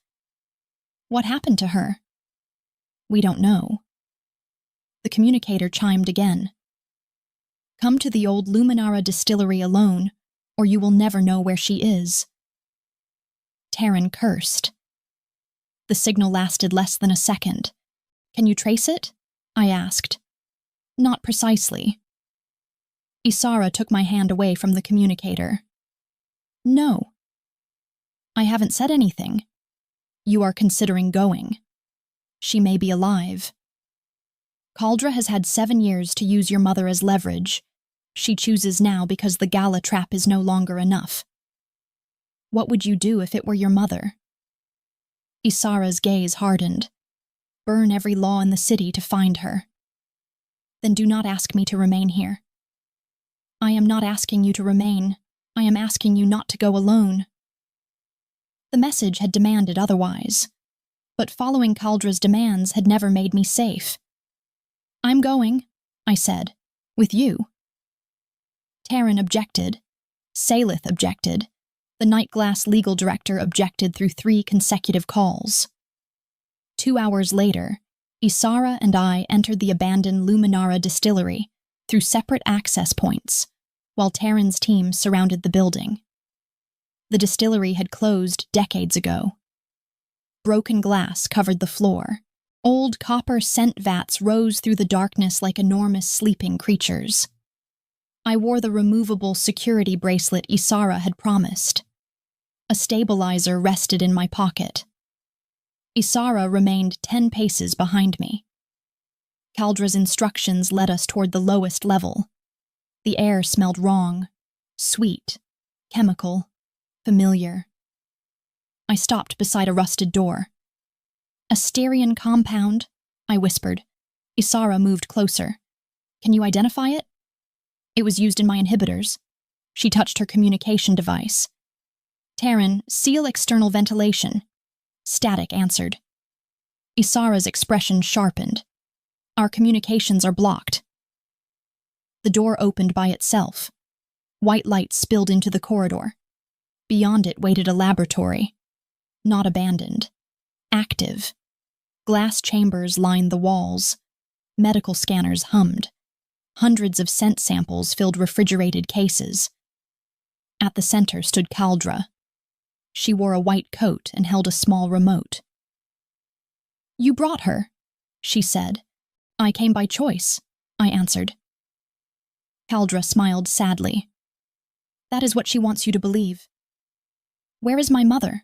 "What happened to her?" "We don't know." The communicator chimed again. "Come to the old Luminara distillery alone, or you will never know where she is." Taryn cursed. The signal lasted less than a second. "Can you trace it?" I asked. "Not precisely." Ysara took my hand away from the communicator. No. I haven't said anything. You are considering going. She may be alive. Caldra has had 7 years to use your mother as leverage. She chooses now because the gala trap is no longer enough. What would you do if it were your mother? Ysara's gaze hardened. Burn every law in the city to find her. Then do not ask me to remain here. I am not asking you to remain. I am asking you not to go alone. The message had demanded otherwise, but following Caldra's demands had never made me safe. I'm going, I said, with you. Taryn objected. Salith objected. The Nightglass legal director objected through 3 consecutive calls. 2 hours later, Ysara and I entered the abandoned Luminara distillery through separate access points, while Taryn's team surrounded the building. The distillery had closed decades ago. Broken glass covered the floor. Old copper scent vats rose through the darkness like enormous sleeping creatures. I wore the removable security bracelet Ysara had promised. A stabilizer rested in my pocket. Ysara remained 10 paces behind me. Caldra's instructions led us toward the lowest level. The air smelled wrong, sweet, chemical, familiar. I stopped beside a rusted door. A Styrian compound, I whispered. Ysara moved closer. Can you identify it? It was used in my inhibitors. She touched her communication device. Taryn, seal external ventilation. Static answered. Ysara's expression sharpened. Our communications are blocked. The door opened by itself. White light spilled into the corridor. Beyond it waited a laboratory. Not abandoned. Active. Glass chambers lined the walls. Medical scanners hummed. Hundreds of scent samples filled refrigerated cases. At the center stood Caldra. She wore a white coat and held a small remote. You brought her, she said. I came by choice, I answered. Caldra smiled sadly. That is what she wants you to believe. Where is my mother?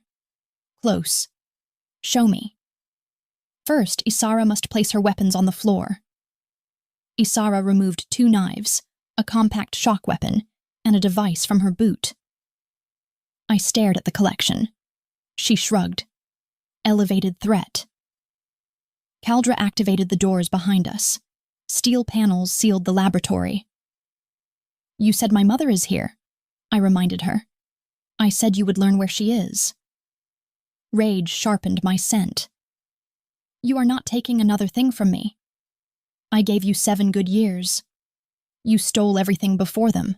Close. Show me. First, Ysara must place her weapons on the floor. Ysara removed 2 knives, a compact shock weapon, and a device from her boot. I stared at the collection. She shrugged. Elevated threat. Caldra activated the doors behind us. Steel panels sealed the laboratory. You said my mother is here, I reminded her. I said you would learn where she is. Rage sharpened my scent. You are not taking another thing from me. I gave you 7 good years. You stole everything before them.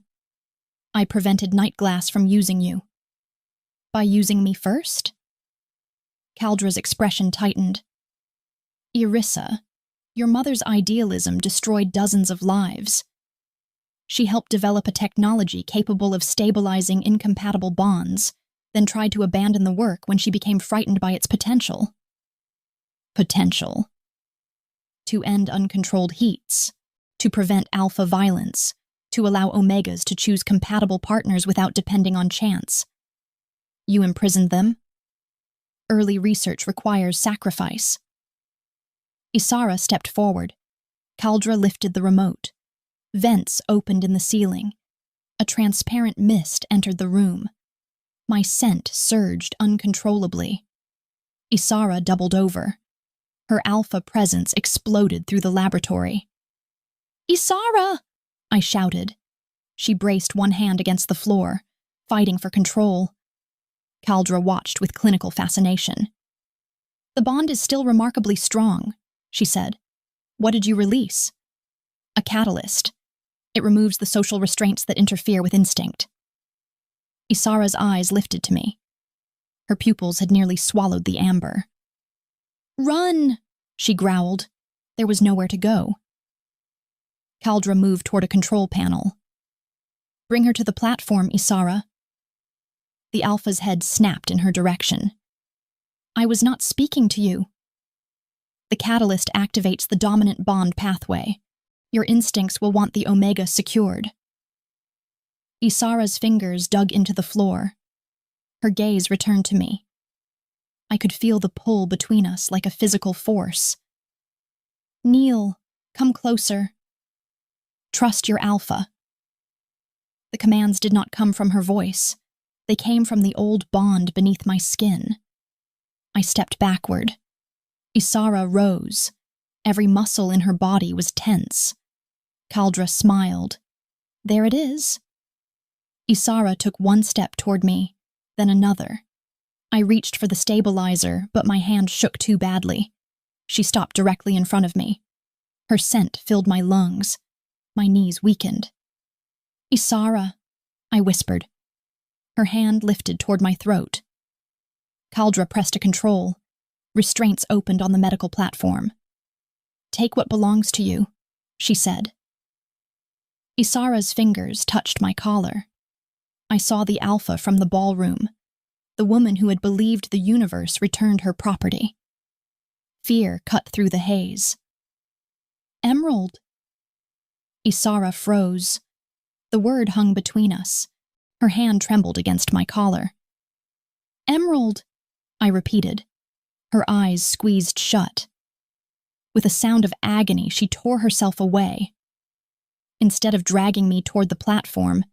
I prevented Nightglass from using you. By using me first? Caldra's expression tightened. Irissa, your mother's idealism destroyed dozens of lives. She helped develop a technology capable of stabilizing incompatible bonds, then tried to abandon the work when she became frightened by its potential. Potential. To end uncontrolled heats, to prevent alpha violence, to allow omegas to choose compatible partners without depending on chance. You imprisoned them? Early research requires sacrifice. Ysara stepped forward. Caldra lifted the remote. Vents opened in the ceiling. A transparent mist entered the room. My scent surged uncontrollably. Ysara doubled over. Her alpha presence exploded through the laboratory. Ysara! I shouted. She braced one hand against the floor, fighting for control. Caldra watched with clinical fascination. The bond is still remarkably strong, she said. What did you release? A catalyst. It removes the social restraints that interfere with instinct. Ysara's eyes lifted to me. Her pupils had nearly swallowed the amber. Run, she growled. There was nowhere to go. Caldra moved toward a control panel. Bring her to the platform, Ysara. The alpha's head snapped in her direction. I was not speaking to you. The catalyst activates the dominant bond pathway. Your instincts will want the omega secured. Ysara's fingers dug into the floor. Her gaze returned to me. I could feel the pull between us like a physical force. "Kneel, come closer. Trust your alpha." The commands did not come from her voice. They came from the old bond beneath my skin. I stepped backward. Ysara rose. Every muscle in her body was tense. Caldra smiled. "There it is." Ysara took one step toward me, then another. I reached for the stabilizer, but my hand shook too badly. She stopped directly in front of me. Her scent filled my lungs. My knees weakened. "Ysara," I whispered. Her hand lifted toward my throat. Caldra pressed a control. Restraints opened on the medical platform. "Take what belongs to you," she said. Ysara's fingers touched my collar. I saw the alpha from the ballroom. The woman who had believed the universe returned her property. Fear cut through the haze. "Emerald." Ysara froze. The word hung between us. Her hand trembled against my collar. "Emerald," I repeated. Her eyes squeezed shut. With a sound of agony, she tore herself away. Instead of dragging me toward the platform,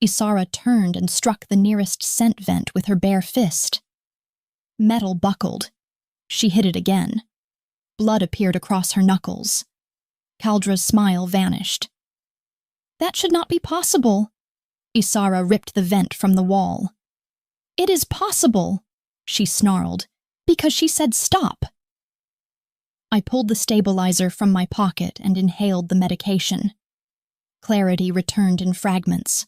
Ysara turned and struck the nearest scent vent with her bare fist. Metal buckled. She hit it again. Blood appeared across her knuckles. Caldra's smile vanished. "That should not be possible." Ysara ripped the vent from the wall. "It is possible," she snarled, "because she said stop." I pulled the stabilizer from my pocket and inhaled the medication. Clarity returned in fragments.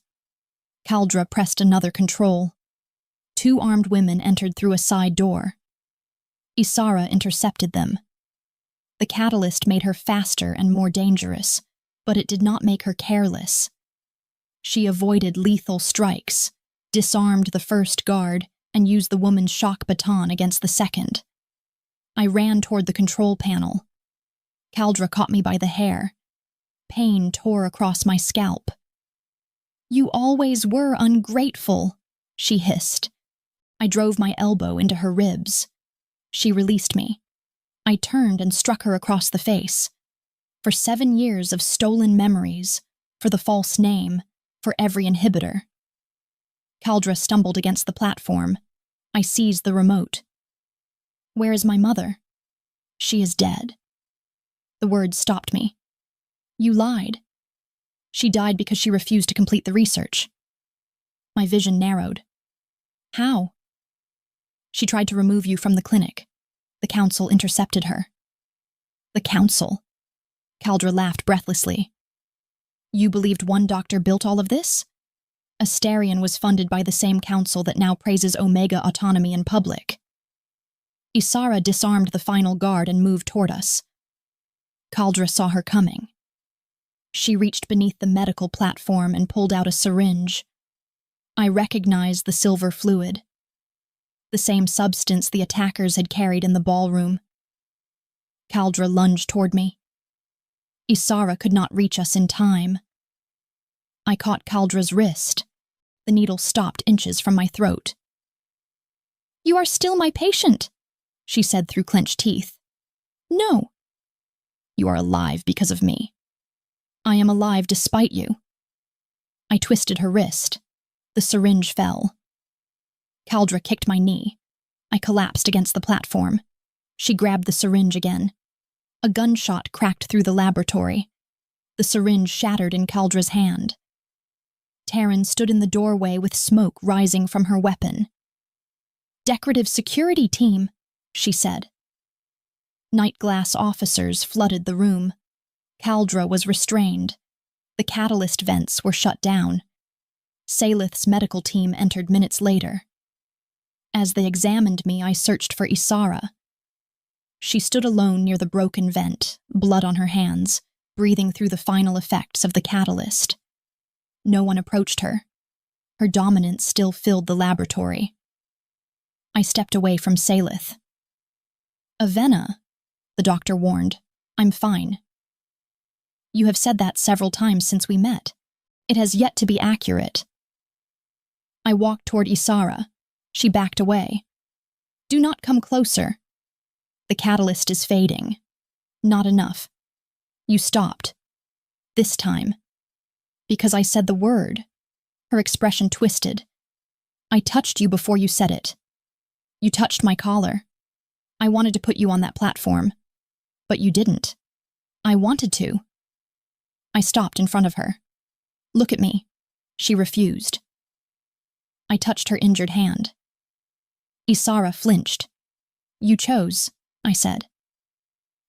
Caldra pressed another control. 2 armed women entered through a side door. Ysara intercepted them. The catalyst made her faster and more dangerous, but it did not make her careless. She avoided lethal strikes, disarmed the first guard, and used the woman's shock baton against the second. I ran toward the control panel. Caldra caught me by the hair. Pain tore across my scalp. "You always were ungrateful," she hissed. I drove my elbow into her ribs. She released me. I turned and struck her across the face. For 7 years of stolen memories, for the false name, for every inhibitor. Caldra stumbled against the platform. I seized the remote. "Where is my mother?" "She is dead." The words stopped me. "You lied." "She died because she refused to complete the research." My vision narrowed. "How?" "She tried to remove you from the clinic. The council intercepted her." "The council?" Caldra laughed breathlessly. "You believed one doctor built all of this?" Asterion was funded by the same council that now praises Omega autonomy in public. Ysara disarmed the final guard and moved toward us. Caldra saw her coming. She reached beneath the medical platform and pulled out a syringe. I recognized the silver fluid. The same substance the attackers had carried in the ballroom. Caldra lunged toward me. Ysara could not reach us in time. I caught Caldra's wrist. The needle stopped inches from my throat. "You are still my patient," she said through clenched teeth. "No." "You are alive because of me." "I am alive despite you." I twisted her wrist. The syringe fell. Caldra kicked my knee. I collapsed against the platform. She grabbed the syringe again. A gunshot cracked through the laboratory. The syringe shattered in Caldra's hand. Taryn stood in the doorway with smoke rising from her weapon. "Decorative security team," she said. Night glass officers flooded the room. Caldra was restrained. The catalyst vents were shut down. Salith's medical team entered minutes later. As they examined me, I searched for Ysara. She stood alone near the broken vent, blood on her hands, breathing through the final effects of the catalyst. No one approached her. Her dominance still filled the laboratory. I stepped away from Salith. "Avenna," the doctor warned. "I'm fine." "You have said that several times since we met. It has yet to be accurate." I walked toward Ysara. She backed away. Do not come closer. The catalyst is fading. Not enough. You stopped. This time. Because I said the word. Her expression twisted. I touched you before you said it. You touched my collar. I wanted to put you on that platform. But you didn't. I wanted to. I stopped in front of her. Look at me. She refused. I touched her injured hand. Ysara flinched. You chose, I said.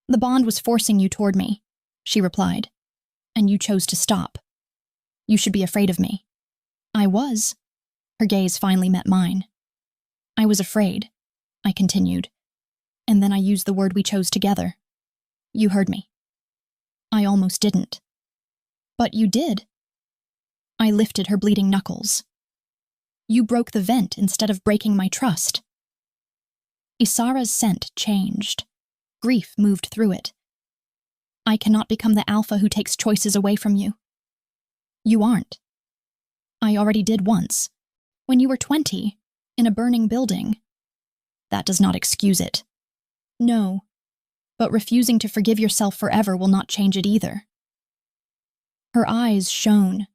The bond was forcing you toward me, she replied, and you chose to stop. You should be afraid of me. I was. Her gaze finally met mine. I was afraid, I continued, and then I used the word we chose together. You heard me. I almost didn't. But you did. I lifted her bleeding knuckles. You broke the vent instead of breaking my trust. Ysara's scent changed. Grief moved through it. I cannot become the alpha who takes choices away from you. You aren't. I already did once, when you were 20, in a burning building. That does not excuse it. No, but refusing to forgive yourself forever will not change it either. Her eyes shone.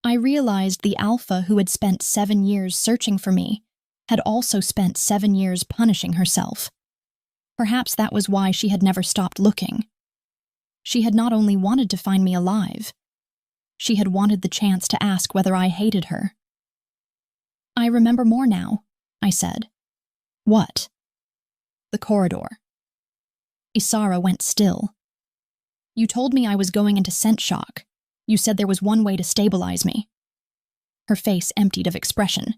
I realized the alpha who had spent 7 years searching for me had also spent 7 years punishing herself. Perhaps that was why she had never stopped looking. She had not only wanted to find me alive, she had wanted the chance to ask whether I hated her. I remember more now, I said. What? The corridor. Ysara went still. You told me I was going into scent shock. You said there was one way to stabilize me. Her face emptied of expression.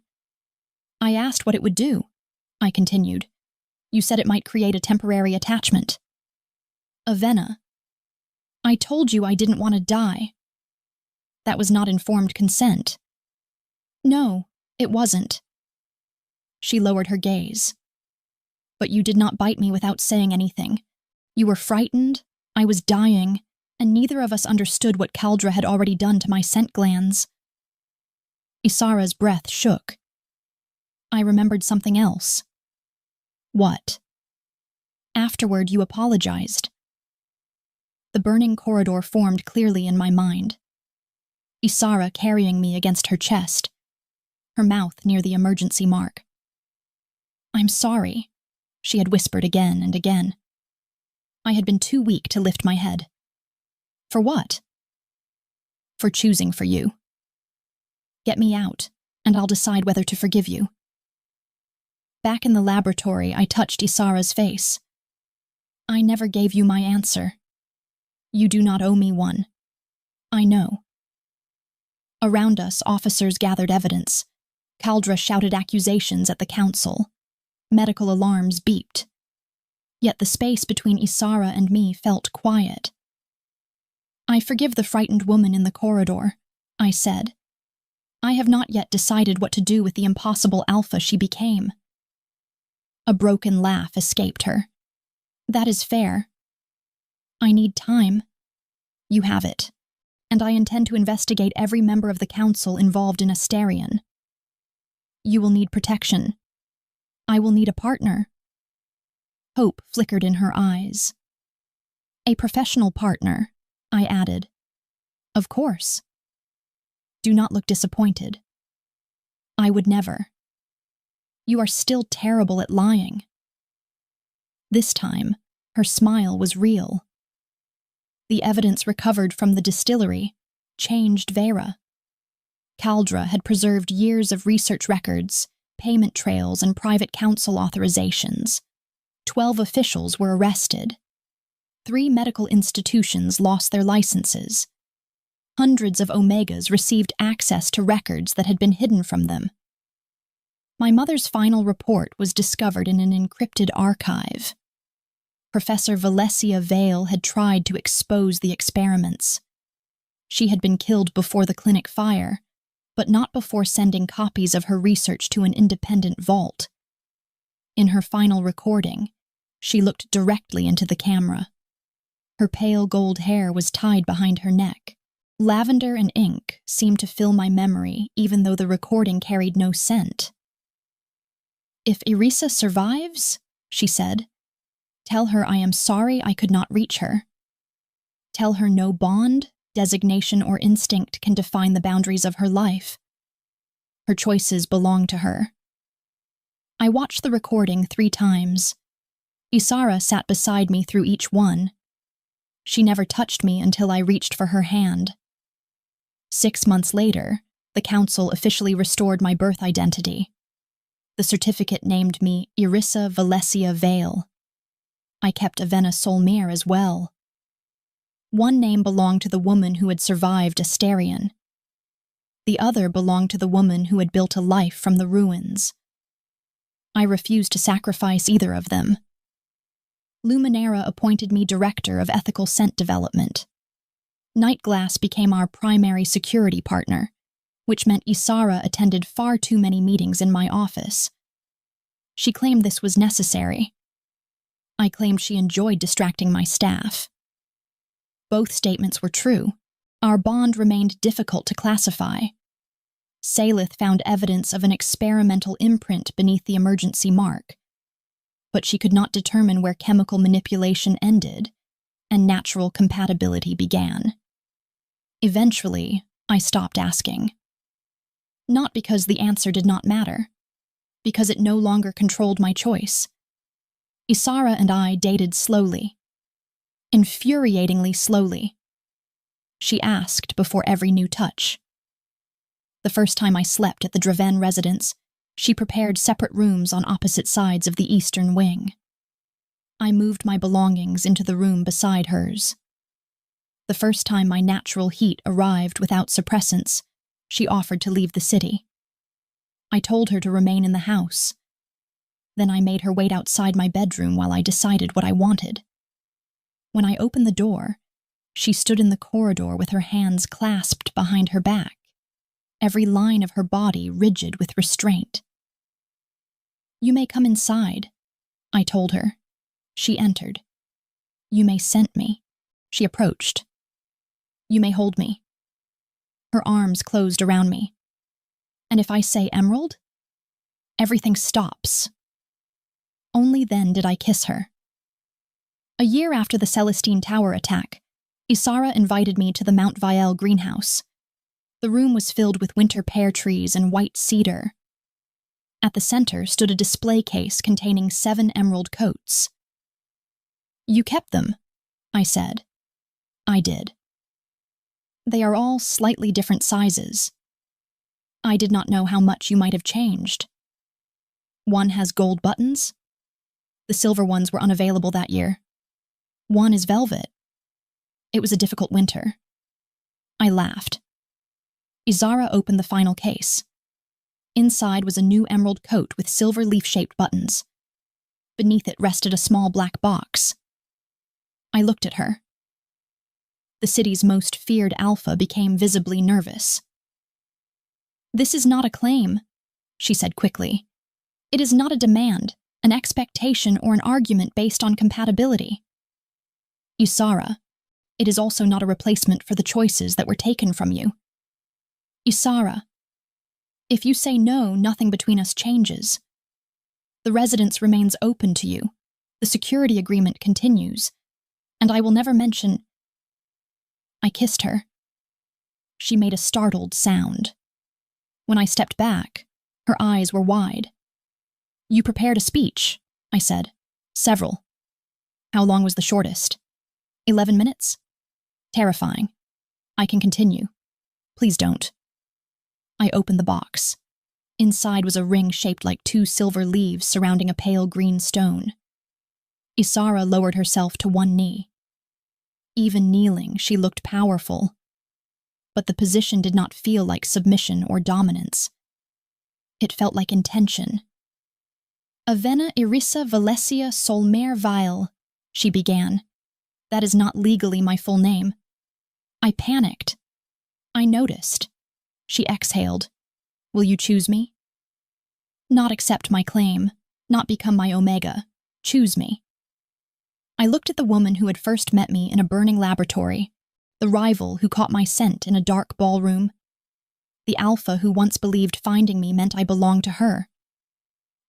I asked what it would do, I continued. You said it might create a temporary attachment. Avenna. I told you I didn't want to die. That was not informed consent. No, it wasn't. She lowered her gaze. But you did not bite me without saying anything. You were frightened, I was dying, and neither of us understood what Caldra had already done to my scent glands. Ysara's breath shook. I remembered something else. What? Afterward, you apologized. The burning corridor formed clearly in my mind. Ysara carrying me against her chest, her mouth near the emergency mark. I'm sorry, she had whispered again and again. I had been too weak to lift my head. For what? For choosing for you. Get me out, and I'll decide whether to forgive you. Back in the laboratory, I touched Ysara's face. I never gave you my answer. You do not owe me one. I know. Around us, officers gathered evidence. Caldra shouted accusations at the council. Medical alarms beeped. Yet the space between Ysara and me felt quiet. I forgive the frightened woman in the corridor, I said. I have not yet decided what to do with the impossible alpha she became. A broken laugh escaped her. That is fair. I need time. You have it, and I intend to investigate every member of the council involved in Asterion. You will need protection. I will need a partner. Hope flickered in her eyes. A professional partner, I added. Of course. Do not look disappointed. I would never. You are still terrible at lying. This time, her smile was real. The evidence recovered from the distillery changed Veyra. Caldra had preserved years of research records, payment trails, and private council authorizations. 12 officials were arrested. 3 medical institutions lost their licenses. Hundreds of Omegas received access to records that had been hidden from them. My mother's final report was discovered in an encrypted archive. Professor Valencia Vale had tried to expose the experiments. She had been killed before the clinic fire, but not before sending copies of her research to an independent vault. In her final recording, she looked directly into the camera. Her pale gold hair was tied behind her neck, Lavender and ink seemed to fill my memory even though the recording carried no scent. "If Ysara survives," she said, "tell her I am sorry I could not reach her. Tell her no bond, designation, or instinct can define the boundaries of her life. Her choices belong to her." I watched the recording 3 times. Ysara sat beside me through each one. She never touched me until I reached for her hand. 6 months later, the council officially restored my birth identity. The certificate named me Ysara Dravenn. I kept Avenna Solmere as well. One name belonged to the woman who had survived Astarion. The other belonged to the woman who had built a life from the ruins. I refused to sacrifice either of them. Luminera appointed me director of ethical scent development. Nightglass became our primary security partner, which meant Ysara attended far too many meetings in my office. She claimed this was necessary. I claimed she enjoyed distracting my staff. Both statements were true. Our bond remained difficult to classify. Salith found evidence of an experimental imprint beneath the emergency mark, but she could not determine where chemical manipulation ended and natural compatibility began. Eventually, I stopped asking. Not because the answer did not matter, because it no longer controlled my choice. Ysara and I dated slowly, infuriatingly slowly. She asked before every new touch. The first time I slept at the Dravenn residence, she prepared separate rooms on opposite sides of the eastern wing. I moved my belongings into the room beside hers. The first time my natural heat arrived without suppressants, she offered to leave the city. I told her to remain in the house. Then I made her wait outside my bedroom while I decided what I wanted. When I opened the door, she stood in the corridor with her hands clasped behind her back, every line of her body rigid with restraint. "You may come inside," I told her. She entered. "You may scent me." She approached. "You may hold me." Her arms closed around me. "And if I say emerald?" Everything stops. Only then did I kiss her. A year after the Celestine Tower attack, Ysara invited me to the Mount Vielle greenhouse. The room was filled with winter pear trees and white cedar. At the center stood a display case containing 7 emerald coats. "You kept them," I said. I did. "They are all slightly different sizes. I did not know how much you might have changed. One has gold buttons. The silver ones were unavailable that year. One is velvet. It was a difficult winter." I laughed. Ysara opened the final case. Inside was a new emerald coat with silver leaf-shaped buttons. Beneath it rested a small black box. I looked at her. The city's most feared alpha became visibly nervous. "This is not a claim," she said quickly. "It is not a demand, an expectation, or an argument based on compatibility. Ysara, it is also not a replacement for the choices that were taken from you. Ysara, if you say no, nothing between us changes. The residence remains open to you, the security agreement continues, and I will never mention—" I kissed her. She made a startled sound. When I stepped back, her eyes were wide. "You prepared a speech," I said. "Several. How long was the shortest? 11 minutes? Terrifying. I can continue. Please don't." I opened the box. Inside was a ring shaped like 2 silver leaves surrounding a pale green stone. Ysara lowered herself to one knee. Even kneeling, she looked powerful. But the position did not feel like submission or dominance. It felt like intention. "Avenna Ysara Solmere Vielle," she began. "That is not legally my full name." I panicked. I noticed. She exhaled. "Will you choose me?" "Not accept my claim, not become my omega. Choose me." I looked at the woman who had first met me in a burning laboratory, The rival who caught my scent in a dark ballroom. The alpha who once believed finding me meant I belonged to her.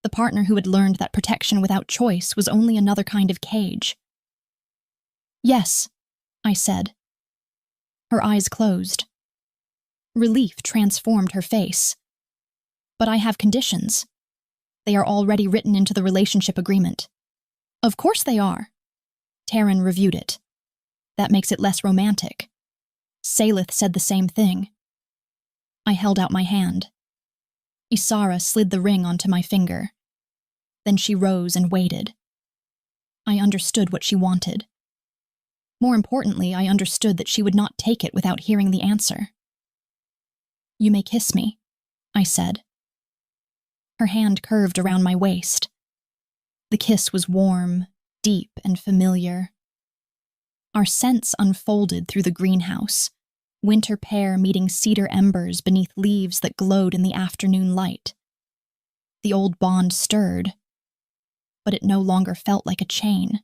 The partner who had learned that protection without choice was only another kind of cage. Yes, I said. Her eyes closed. Relief transformed her face. But I have conditions. They are already written into the relationship agreement. Of course they are. Taryn reviewed it. That makes it less romantic. Salith said the same thing. I held out my hand. Ysara slid the ring onto my finger. Then she rose and waited. I understood what she wanted. More importantly, I understood that she would not take it without hearing the answer. You may kiss me, I said. Her hand curved around my waist. The kiss was warm, deep, and familiar. Our scents unfolded through the greenhouse, winter pear meeting cedar embers beneath leaves that glowed in the afternoon light. The old bond stirred, but it no longer felt like a chain.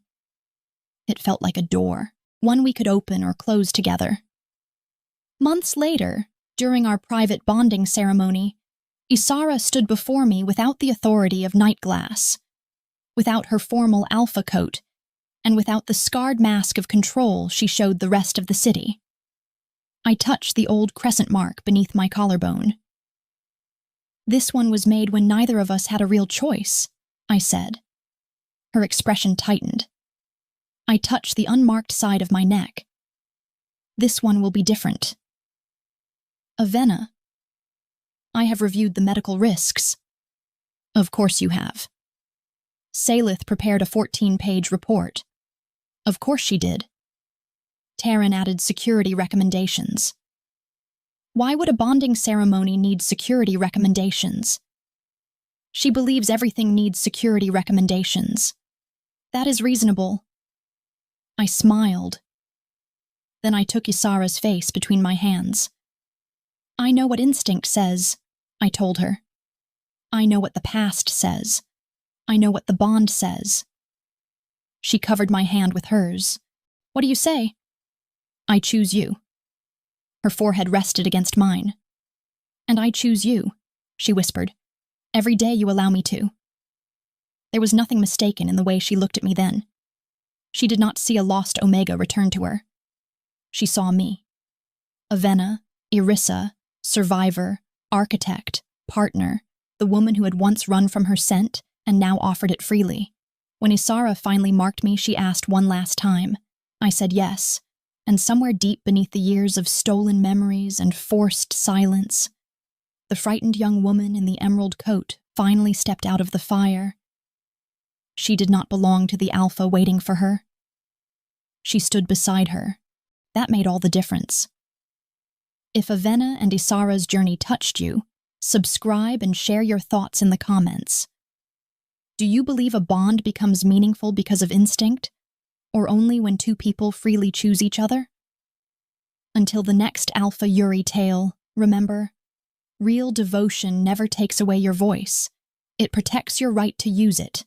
It felt like a door, one we could open or close together. Months later, during our private bonding ceremony, Ysara stood before me without the authority of night glass, without her formal alpha coat, and without the scarred mask of control she showed the rest of the city. I touched the old crescent mark beneath my collarbone. This one was made when neither of us had a real choice, I said. Her expression tightened. I touched the unmarked side of my neck. This one will be different. Avenna. I have reviewed the medical risks. Of course you have. Salith prepared a 14-page report. Of course she did. Taryn added security recommendations. Why would a bonding ceremony need security recommendations? She believes everything needs security recommendations. That is reasonable. I smiled. Then I took Ysara's face between my hands. I know what instinct says, I told her. I know what the past says. I know what the bond says. She covered my hand with hers. What do you say? I choose you. Her forehead rested against mine. And I choose you, she whispered. Every day you allow me to. There was nothing mistaken in the way she looked at me then. She did not see a lost Omega return to her. She saw me. Avenna, Ysara, survivor, architect, partner, the woman who had once run from her scent and now offered it freely. When Ysara finally marked me, she asked one last time. I said yes, and somewhere deep beneath the years of stolen memories and forced silence, the frightened young woman in the emerald coat finally stepped out of the fire. She did not belong to the alpha waiting for her. She stood beside her. That made all the difference. If Avenna and Ysara's journey touched you, subscribe and share your thoughts in the comments. Do you believe a bond becomes meaningful because of instinct, or only when two people freely choose each other? Until the next Alpha Yuri tale, remember, real devotion never takes away your voice. It protects your right to use it.